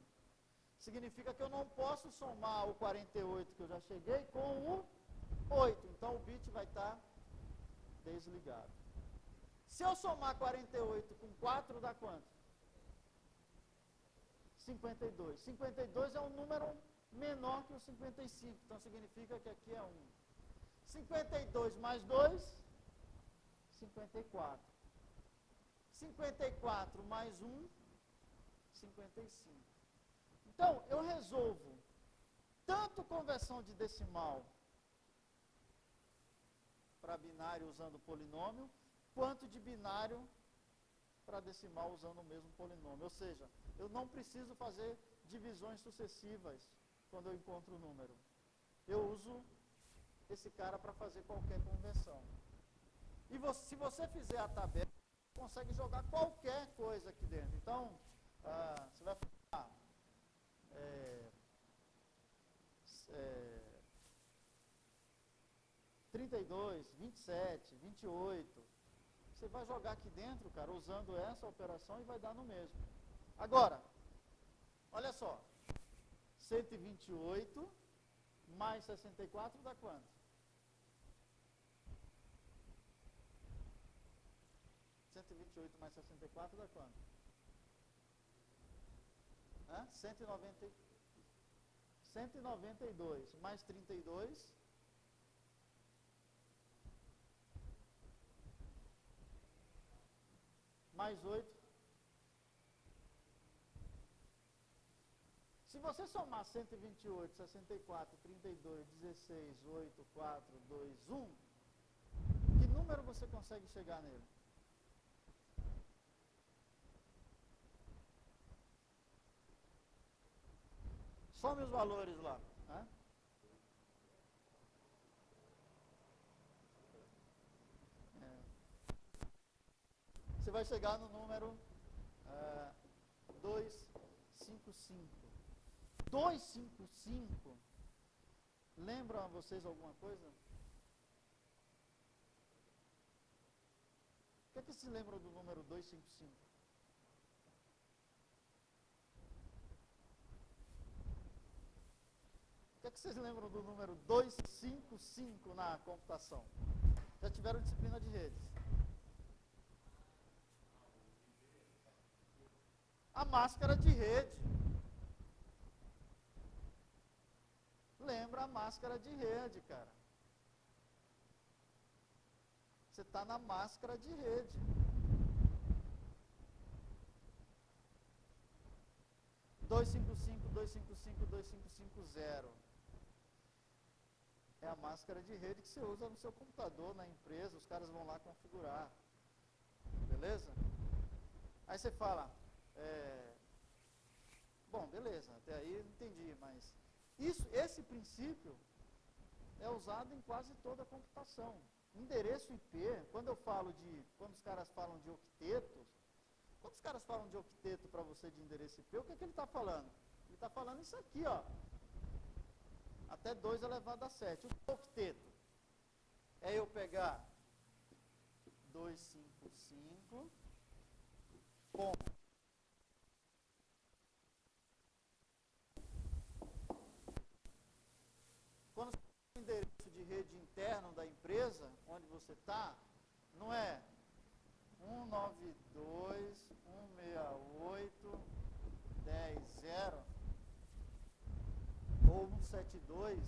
Significa que eu não posso somar o 48 que eu já cheguei com o 8. Então o bit vai estar desligado. Se eu somar 48 com 4, dá quanto? 52. 52 é um número menor que o 55, então significa que aqui é 1. 52 mais 2, 54. 54 mais 1, 55. Então, eu resolvo tanto conversão de decimal para binário usando polinômio, quanto de binário para decimal usando o mesmo polinômio. Ou seja, eu não preciso fazer divisões sucessivas quando eu encontro o número. Eu uso esse cara para fazer qualquer conversão. E se você fizer a tabela, você consegue jogar qualquer coisa aqui dentro. Então, você vai falar 32, 27, 28. Você vai jogar aqui dentro, cara, usando essa operação e vai dar no mesmo. Agora, olha só. 128 mais 64 dá quanto? 128 mais 64 dá quanto? 192 mais 32 mais 8. Se você somar 128, 64, 32, 16, 8, 4, 2, 1, que número você consegue chegar nele? Some os valores lá. Né? Você vai chegar no número 255. 255, lembram a vocês alguma coisa? O que é que se lembra do número 255? O que é que vocês lembram do número 255 na computação? Já tiveram disciplina de redes? A máscara de rede. Lembra a máscara de rede, cara. Você está na máscara de rede. 255, 255, 2550. É a máscara de rede que você usa no seu computador, na empresa, os caras vão lá configurar. Beleza? Aí você fala, bom, beleza, até aí eu entendi, mas esse princípio é usado em quase toda a computação. Endereço IP, quando os caras falam de octetos, quando os caras falam de octeto para você de endereço IP, o que ele está falando? Ele está falando isso aqui, ó. Até 2 elevado a 7. O octeto é eu pegar 255 com quando você tem o endereço de rede interno da empresa, onde você está, não é 192.168.10.0 ou 172.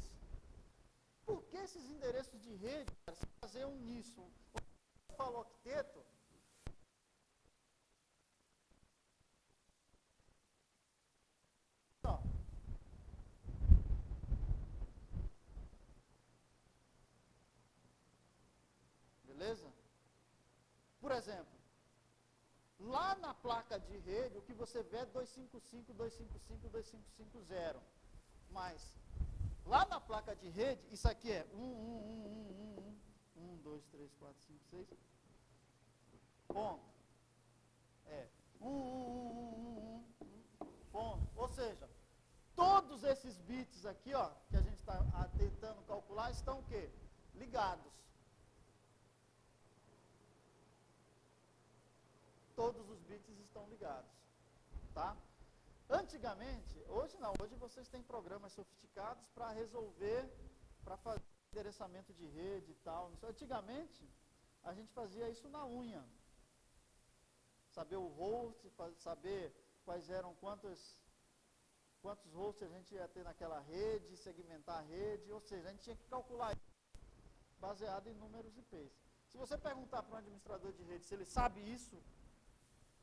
Por que esses endereços de rede, cara, se fazer um nisso? Você fala octeto, ó. Beleza? Por exemplo, lá na placa de rede, o que você vê é 255, 255, 2550. Mas, lá na placa de rede, isso aqui é 1, 2, 3, 4, 5, 6. Ponto. É 1, ponto. Ou seja, todos esses bits aqui, ó, que a gente está tentando calcular, estão o quê? Ligados. Todos os bits estão ligados, tá? Antigamente, hoje não, hoje vocês têm programas sofisticados para resolver, para fazer endereçamento de rede e tal. Antigamente, a gente fazia isso na unha. Saber o host, saber quais eram, quantos hosts a gente ia ter naquela rede, segmentar a rede, ou seja, a gente tinha que calcular isso baseado em números IPs. Se você perguntar para um administrador de rede se ele sabe isso,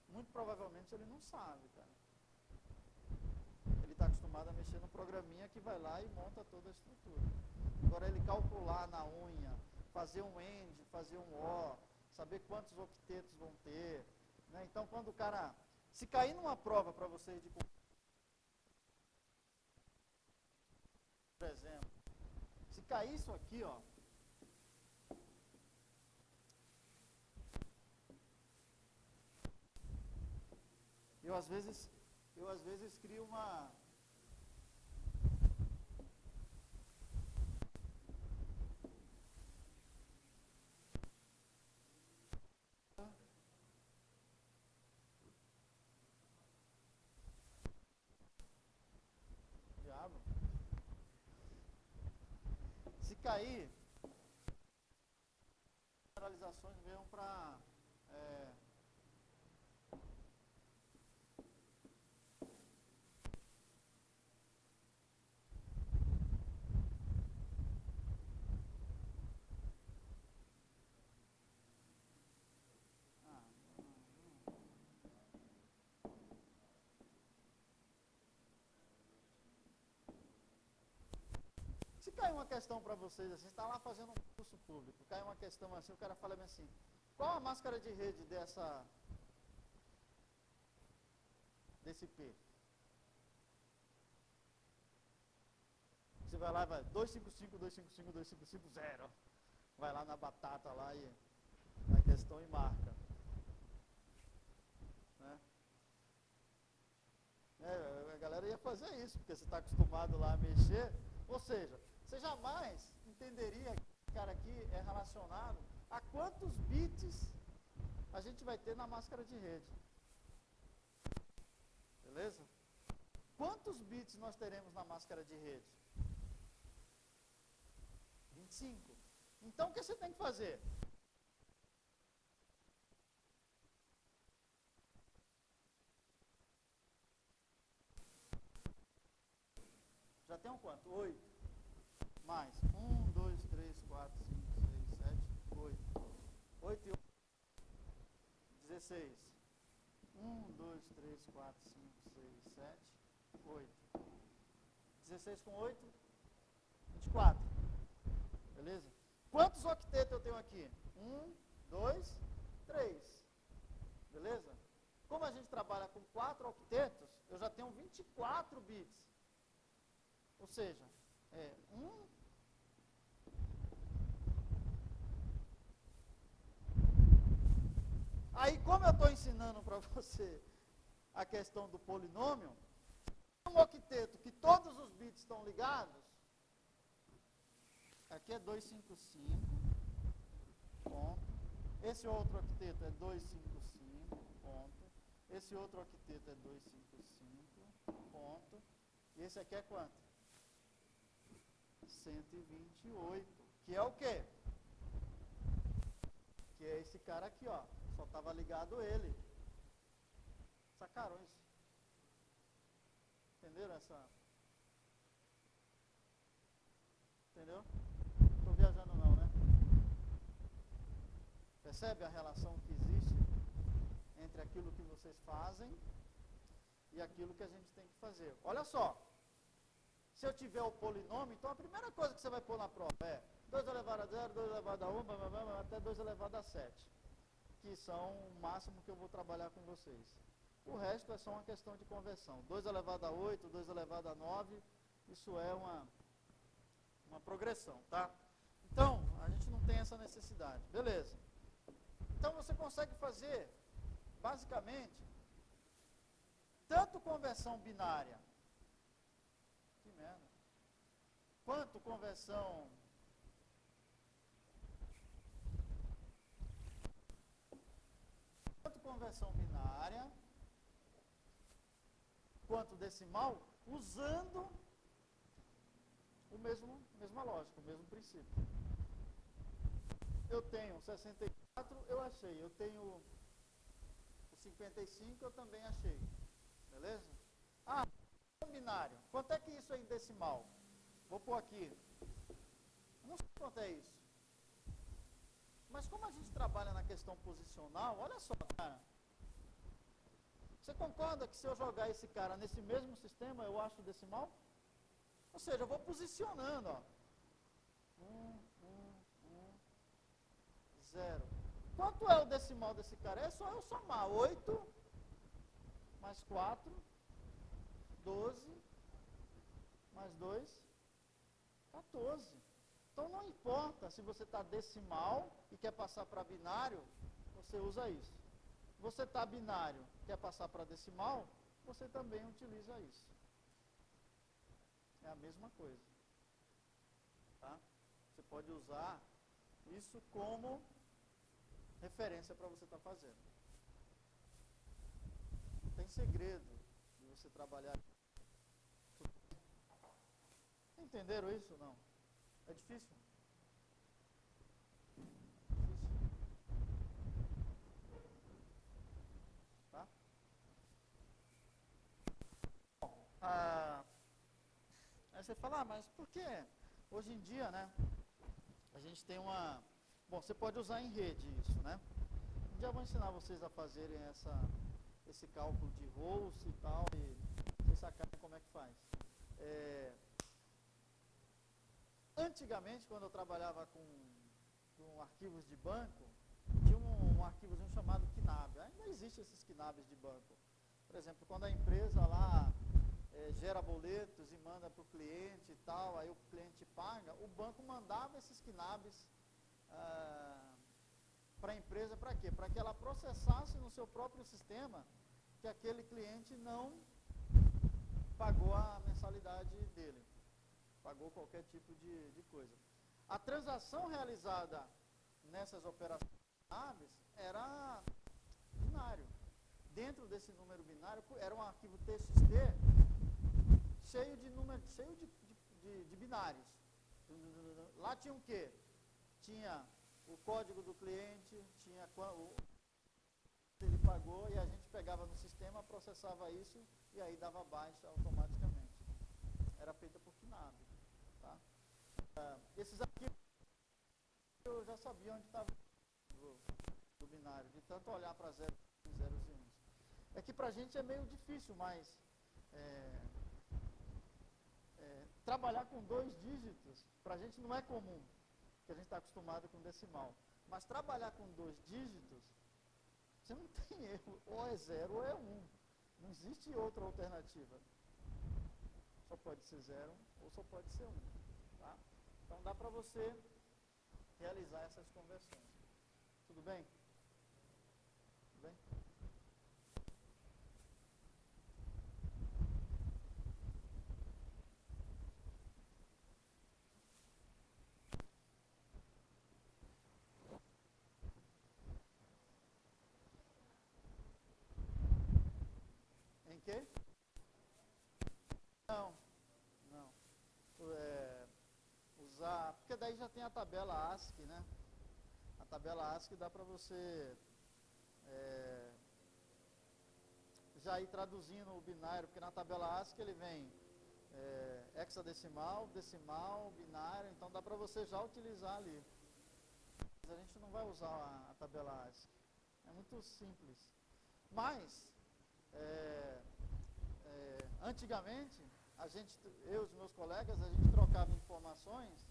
muito provavelmente ele não sabe, cara. Ele está acostumado a mexer no programinha que vai lá e monta toda a estrutura. Agora ele calcular na unha, fazer um AND, fazer um OR, saber quantos octetos vão ter, né? Então quando o cara, se cair numa prova para vocês de, por exemplo, se cair isso aqui, ó, eu às vezes crio uma diabo. Se cair, generalizações venham para se cai uma questão para vocês, assim, você está lá fazendo um curso público, cai uma questão assim, o cara fala bem assim, qual a máscara de rede desse P? Você vai lá e vai 255, 255, 2550. Vai lá na batata lá e na questão e marca. Né? A galera ia fazer isso, porque você está acostumado lá a mexer. Ou seja, você jamais entenderia que esse cara aqui é relacionado a quantos bits a gente vai ter na máscara de rede. Beleza? Quantos bits nós teremos na máscara de rede? 25. Então o que você tem que fazer? Já tem um quanto? 8. Mais 1, 2, 3, 4, 5, 6, 7, 8. 8 e 8. 16. 1, 2, 3, 4, 5, 6, 7. 8. 16 com 8, 24. Beleza? Quantos octetos eu tenho aqui? 1, 2, 3. Beleza? Como a gente trabalha com 4 octetos, eu já tenho 24 bits. Ou seja, 1. Aí, como eu estou ensinando para você a questão do polinômio, um octeto que todos os bits estão ligados, aqui é 255, ponto. Esse outro octeto é 255, ponto. Esse outro octeto é 255, ponto. E esse aqui é quanto? 128, que é o quê? Que é esse cara aqui, ó. Só estava ligado ele. Sacaram isso? Entenderam essa? Entendeu? Não estou viajando não, né? Percebe a relação que existe entre aquilo que vocês fazem e aquilo que a gente tem que fazer? Olha só. Se eu tiver o polinômio, então a primeira coisa que você vai pôr na prova é 2 elevado a 0, 2 elevado a 1, até 2 elevado a 7. Que são o máximo que eu vou trabalhar com vocês. O resto é só uma questão de conversão. 2 elevado a 8, 2 elevado a 9, isso é uma progressão, tá? Então, a gente não tem essa necessidade. Beleza. Então, você consegue fazer, basicamente, tanto conversão binária, que merda, quanto conversão binária, quanto decimal, usando mesma lógica, o mesmo princípio. Eu tenho 64, eu achei. Eu tenho o 55, eu também achei. Beleza? Binário. Quanto é que isso é em decimal? Vou pôr aqui. Não sei quanto é isso. Mas como a gente trabalha na questão posicional, olha só, cara. Você concorda que se eu jogar esse cara nesse mesmo sistema, eu acho decimal? Ou seja, eu vou posicionando, ó. 0. Quanto é o decimal desse cara? É só eu somar 8 mais 4, 12 mais 2, 14. Então não importa se você está decimal e quer passar para binário, você usa isso. Você está binário, quer passar para decimal, você também utiliza isso. É a mesma coisa. Tá? Você pode usar isso como referência para você estar fazendo. Não tem segredo de você trabalhar. Entenderam isso ou não? É difícil? Tá? Bom, aí você fala, mas por que hoje em dia, né, a gente tem uma... Bom, você pode usar em rede isso, né? Um dia eu vou ensinar vocês a fazerem esse cálculo de rows e tal, e vocês sacarem como é que faz. Antigamente, quando eu trabalhava com arquivos de banco, tinha um arquivozinho chamado KNAB. Ainda existem esses KNABs de banco. Por exemplo, quando a empresa lá gera boletos e manda para o cliente e tal, aí o cliente paga, o banco mandava esses KNABs para a empresa, para quê? Para que ela processasse no seu próprio sistema que aquele cliente não pagou a mensalidade dele, pagou qualquer tipo de coisa. A transação realizada nessas operações era binário. Dentro desse número binário era um arquivo TXT cheio de binários. Lá tinha o quê? Tinha o código do cliente, tinha o ele pagou, e a gente pegava no sistema, processava isso e aí dava baixa automaticamente. Era feita por KNAB. Tá? Esses arquivos eu já sabia onde estava do binário, de tanto olhar para zeros e uns. É que para a gente é meio difícil, mas trabalhar com 2 dígitos, para a gente não é comum, porque a gente está acostumado com decimal. Mas trabalhar com 2 dígitos, você não tem erro, ou é 0 ou é 1. Não existe outra alternativa. Só pode ser 0 ou só pode ser 1. Tá? Então dá para você realizar essas conversões. Tudo bem? Tudo bem? Em quê? Não, não. Usar, porque daí já tem a tabela ASCII, né? A tabela ASCII dá para você já ir traduzindo o binário, porque na tabela ASCII ele vem hexadecimal, decimal, binário, então dá para você já utilizar ali. Mas a gente não vai usar a tabela ASCII. É muito simples. Mas, antigamente, eu e os meus colegas, a gente trocava informações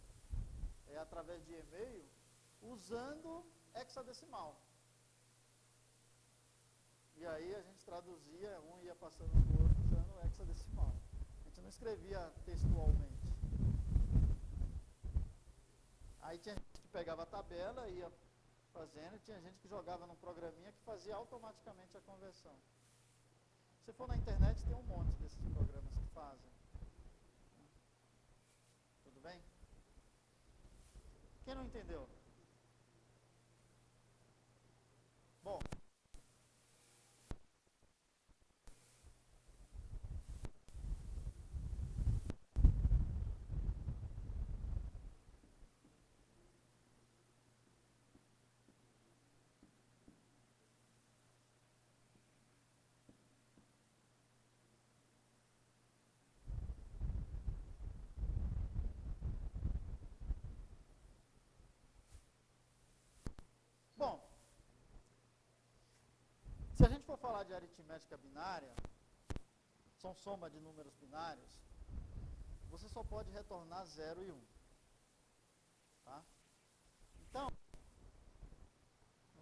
através de e-mail, usando hexadecimal. E aí a gente traduzia, um ia passando para o outro usando o hexadecimal. A gente não escrevia textualmente. Aí tinha gente que pegava a tabela e ia fazendo, e tinha gente que jogava num programinha que fazia automaticamente a conversão. Se for na internet, tem um monte desses programas que fazem. Tudo bem? Quem não entendeu? Bom. Bom, se a gente for falar de aritmética binária, são soma de números binários, você só pode retornar 0 e 1. Tá? Então,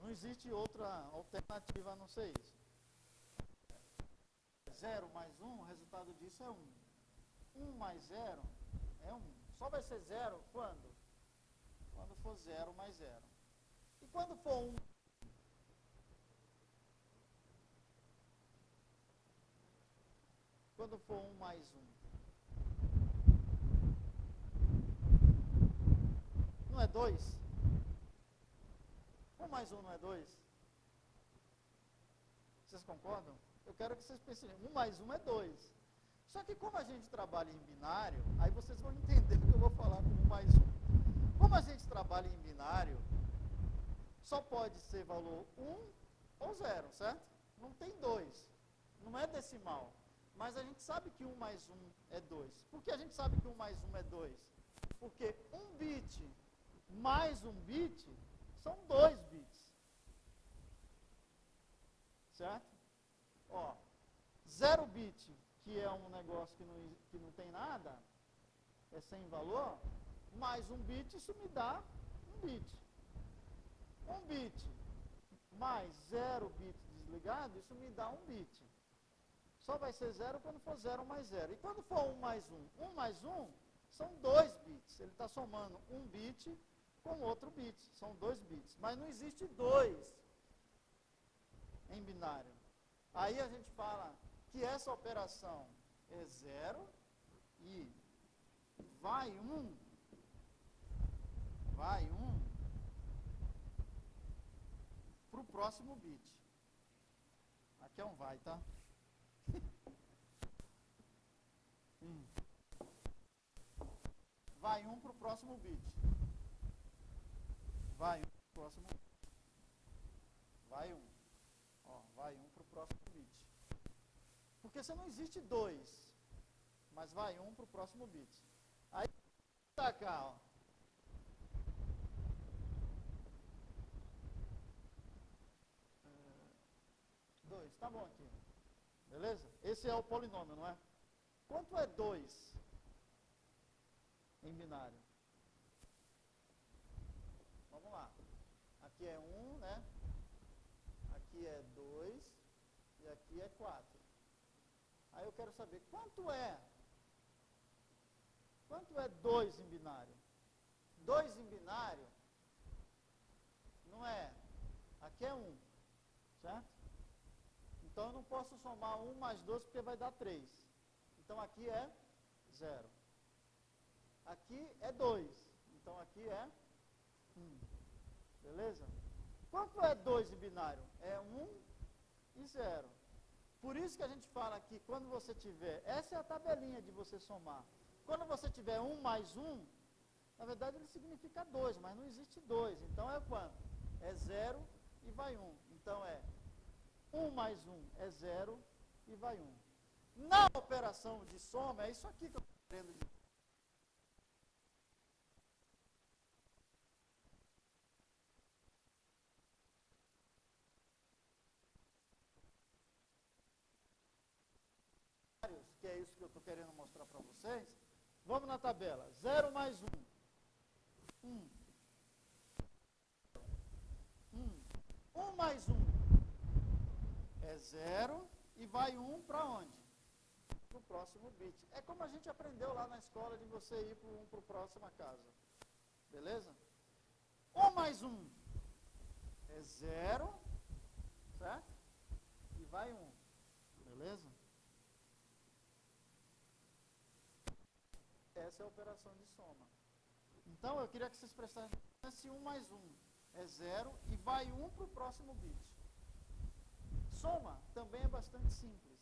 não existe outra alternativa a não ser isso. 0 mais 1, o resultado disso é 1. 1 mais 0 é 1. Só vai ser 0 quando? Quando for 0 mais 0. E quando for 1? Quando for 1 mais 1? Não é 2? 1 mais 1 não é 2? Vocês concordam? Eu quero que vocês pensem, 1 mais 1 é 2. Só que como a gente trabalha em binário, aí vocês vão entender o que eu vou falar com 1 mais 1. Como a gente trabalha em binário, só pode ser valor 1 ou 0, certo? Não tem 2. Não é decimal. Mas a gente sabe que 1 mais 1 é 2. Por que a gente sabe que 1 mais 1 é 2? Porque 1 bit mais 1 bit são 2 bits. Certo? Ó, 0 bit, que é um negócio que não tem nada, é sem valor, mais 1 bit, isso me dá 1 bit. 1 bit mais 0 bit desligado, isso me dá 1 bit. Só vai ser 0 quando for 0 mais 0. E quando for 1 mais 1? 1 mais 1 são 2 bits. Ele está somando 1 bit com outro bit. São 2 bits. Mas não existe 2 em binário. Aí a gente fala que essa operação é 0 e vai 1 para o próximo bit. Aqui é um vai, tá? Vai 1 para o próximo bit. Vai 1 para o próximo bit. Vai 1. Ó, vai 1 para o próximo bit. Porque você não existe 2. Mas vai 1 para o próximo bit. Aí, tá cá, ó. Tá bom aqui. Beleza? Esse é o polinômio, não é? Quanto é 2? em binário? Vamos lá. Aqui é 1, né? Aqui é 2 e aqui é 4. Aí eu quero saber quanto é 2 em binário? 2 em binário não é, aqui é 1, certo? Então eu não posso somar 1 mais 2 porque vai dar 3. Então aqui é 0. Aqui é 2, então aqui é 1. Beleza? Quanto é 2 em binário? É 1 e 0. Por isso que a gente fala aqui, quando você tiver, essa é a tabelinha de você somar. Quando você tiver 1 mais 1, na verdade ele significa 2, mas não existe 2. Então é quanto? É 0 e vai 1. Então é 1 mais 1 é 0 e vai 1. Na operação de soma, é isso aqui que eu estou querendo dizer. Que é isso que eu estou querendo mostrar para vocês. Vamos na tabela. 0 mais 1. 1. 1 mais 1 é 0 e vai 1 para onde? Para o próximo bit. É como a gente aprendeu lá na escola de você ir para a próxima casa. Beleza? 1 mais 1 é 0, certo? E vai 1. Beleza? Essa é a operação de soma. Então, eu queria que vocês prestassem atenção. Se 1 mais 1 é 0 e vai 1 para o próximo bit. Soma também é bastante simples.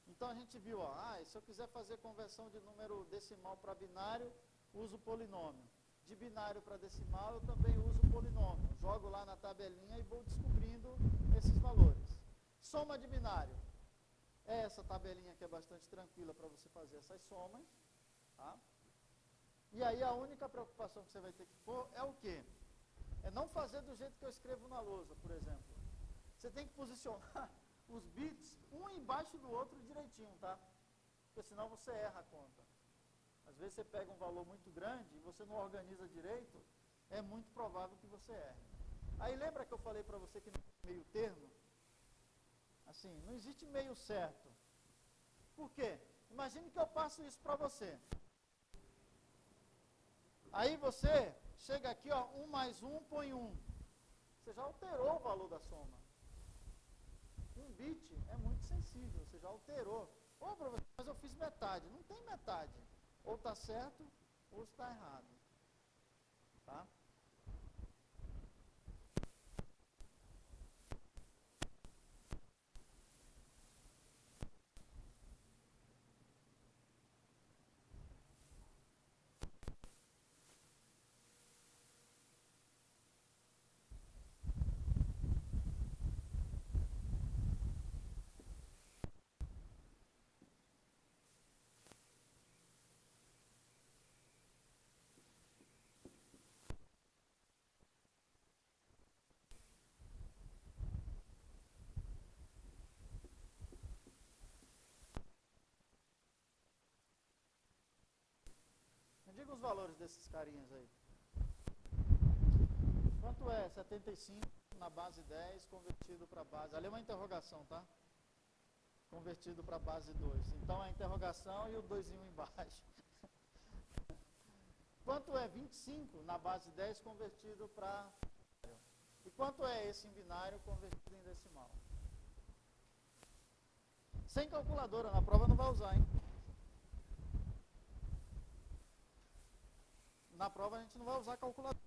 Então, a gente viu, ó, se eu quiser fazer conversão de número decimal para binário, uso polinômio. De binário para decimal, eu também uso polinômio. Jogo lá na tabelinha e vou descobrindo esses valores. Soma de binário. É essa tabelinha que é bastante tranquila para você fazer essas somas. Tá? E aí a única preocupação que você vai ter que pôr é o quê? É não fazer do jeito que eu escrevo na lousa, por exemplo. Você tem que posicionar os bits um embaixo do outro direitinho, tá? Porque senão você erra a conta. Às vezes você pega um valor muito grande e você não organiza direito, é muito provável que você erre. Aí lembra que eu falei para você que não tem meio termo? Assim, não existe meio certo. Por quê? Imagine que eu passo isso para você. Aí você chega aqui, ó, 1 mais 1 põe 1. Você já alterou o valor da soma. Um bit é muito sensível, você já alterou. Ô, professor, mas eu fiz metade. Não tem metade. Ou está certo, ou está errado. Tá? Me diga os valores desses carinhas aí. Quanto é 75 na base 10 convertido para base... Ali é uma interrogação, tá? Convertido para base 2. Então, a interrogação e o 2 embaixo. Quanto é 25 na base 10 convertido para... E quanto é esse em binário convertido em decimal? Sem calculadora, na prova não vai usar, hein? Na prova a gente não vai usar calculadora.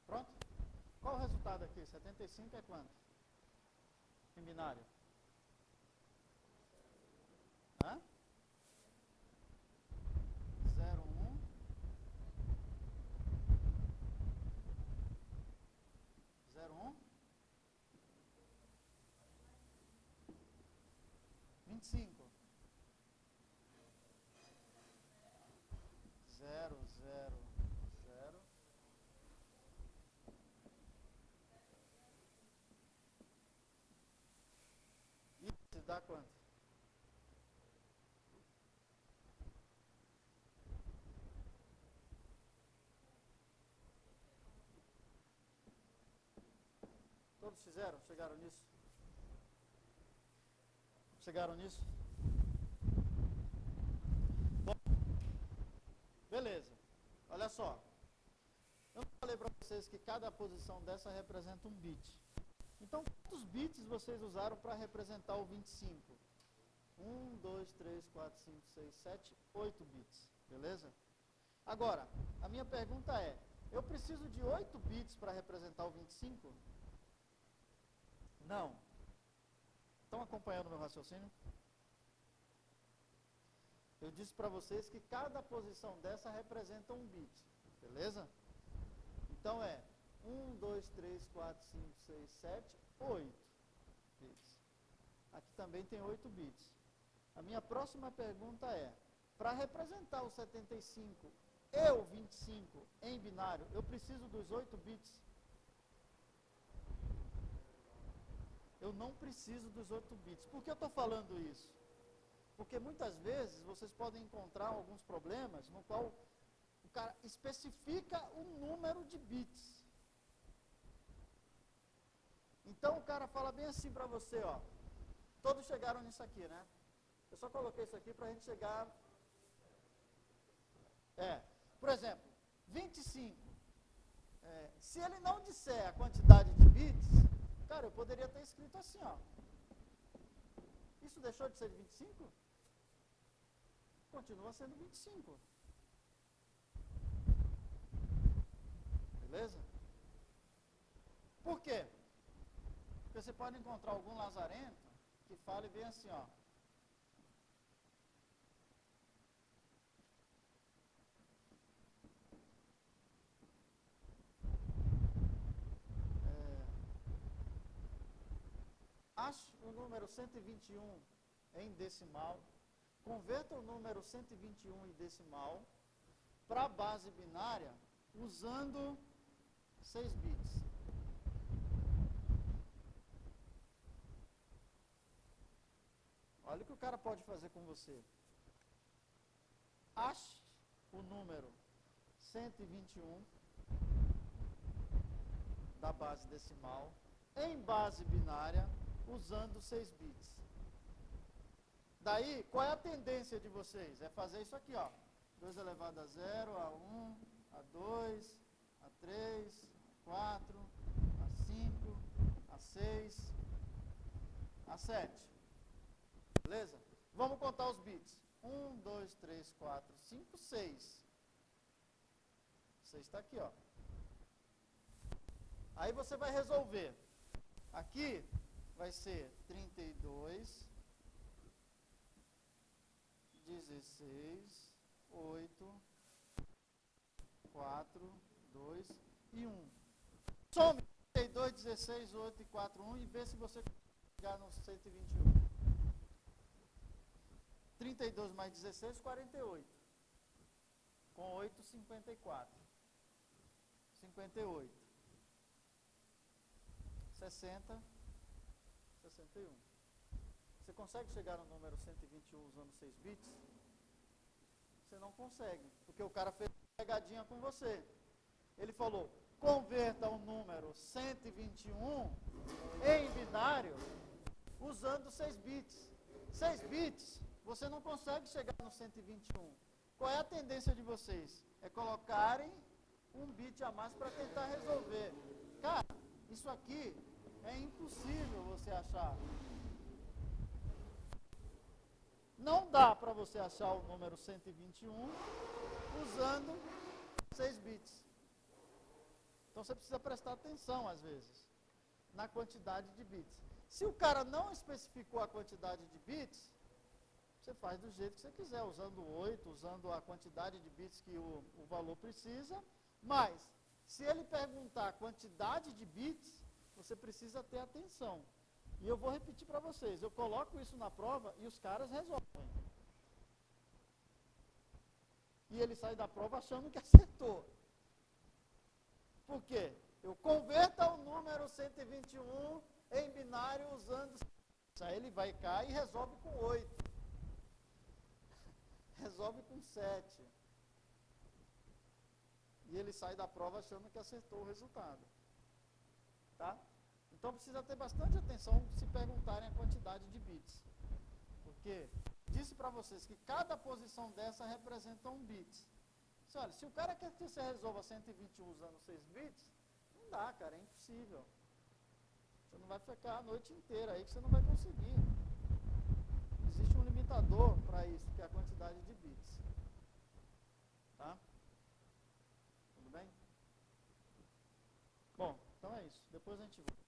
Pronto? Qual o resultado aqui? 75 é quanto? Em binário? Hã? 0, 1. 0, 1. 25. dar quanto? Todos fizeram? Chegaram nisso? Chegaram nisso? Bom, beleza. Olha só. Eu falei para vocês que cada posição dessa representa um bit. Então, quantos bits vocês usaram para representar o 25? 1, 2, 3, 4, 5, 6, 7, 8 bits. Beleza? Agora, a minha pergunta é, eu preciso de 8 bits para representar o 25? Não. Estão acompanhando o meu raciocínio? Eu disse para vocês que cada posição dessa representa um bit. Beleza? Então é 1, 2, 3, 4, 5, 6, 7, 8 bits. Aqui também tem 8 bits. A minha próxima pergunta é, para representar o 75 e o 25 em binário, eu preciso dos 8 bits? Eu não preciso dos 8 bits. Por que eu estou falando isso? Porque muitas vezes vocês podem encontrar alguns problemas no qual o cara especifica o número de bits. Então o cara fala bem assim para você, ó. Todos chegaram nisso aqui, né? Eu só coloquei isso aqui para a gente chegar... por exemplo, 25. Se ele não disser a quantidade de bits, cara, eu poderia ter escrito assim, ó. Isso deixou de ser de 25? Continua sendo 25. Beleza? Por quê? Porque você pode encontrar algum lazarento que fale bem assim, ó. Ache o número 121 em decimal, converta o número 121 em decimal para a base binária usando 6 bits. Olha o que o cara pode fazer com você. Ache o número 121 da base decimal em base binária usando 6 bits. Daí, qual é a tendência de vocês? É fazer isso aqui, ó. 2 elevado a 0, a 1, a 2, a 3, a 4, a 5, a 6, a 7. Beleza? Vamos contar os bits. 1, 2, 3, 4, 5, 6. 6 está aqui, ó. Aí você vai resolver. Aqui vai ser 32, 16, 8, 4, 2 e 1. Some 32, 16, 8 e 4, 1 e vê se você chegar no 121. 32 mais 16, 48. Com 8, 54. 58. 60, 61. Você consegue chegar no número 121 usando 6 bits? Você não consegue, porque o cara fez uma pegadinha com você. Ele falou, converta o número 121 em binário usando 6 bits. 6 bits, você não consegue chegar no 121. Qual é a tendência de vocês? É colocarem um bit a mais para tentar resolver. Cara, isso aqui é impossível você achar. Não dá para você achar o número 121 usando 6 bits. Então você precisa prestar atenção, às vezes, na quantidade de bits. Se o cara não especificou a quantidade de bits, você faz do jeito que você quiser, usando 8, usando a quantidade de bits que o valor precisa, mas se ele perguntar a quantidade de bits, você precisa ter atenção. E eu vou repetir para vocês, eu coloco isso na prova e os caras resolvem. E ele sai da prova achando que acertou. Por quê? Eu converto o número 121 em binário usando Aí ele vai cá e resolve com 8. Resolve com 7. E ele sai da prova achando que acertou o resultado. Tá? Então precisa ter bastante atenção se perguntarem a quantidade de bits. Porque disse para vocês que cada posição dessa representa um bit. Olha, se o cara quer que você resolva 121 usando 6 bits, não dá, cara, é impossível. Você não vai ficar a noite inteira aí que você não vai conseguir. Existe um limitador para isso, que é a quantidade de bits. Tá? Tudo bem? Bom, então é isso. Depois a gente volta.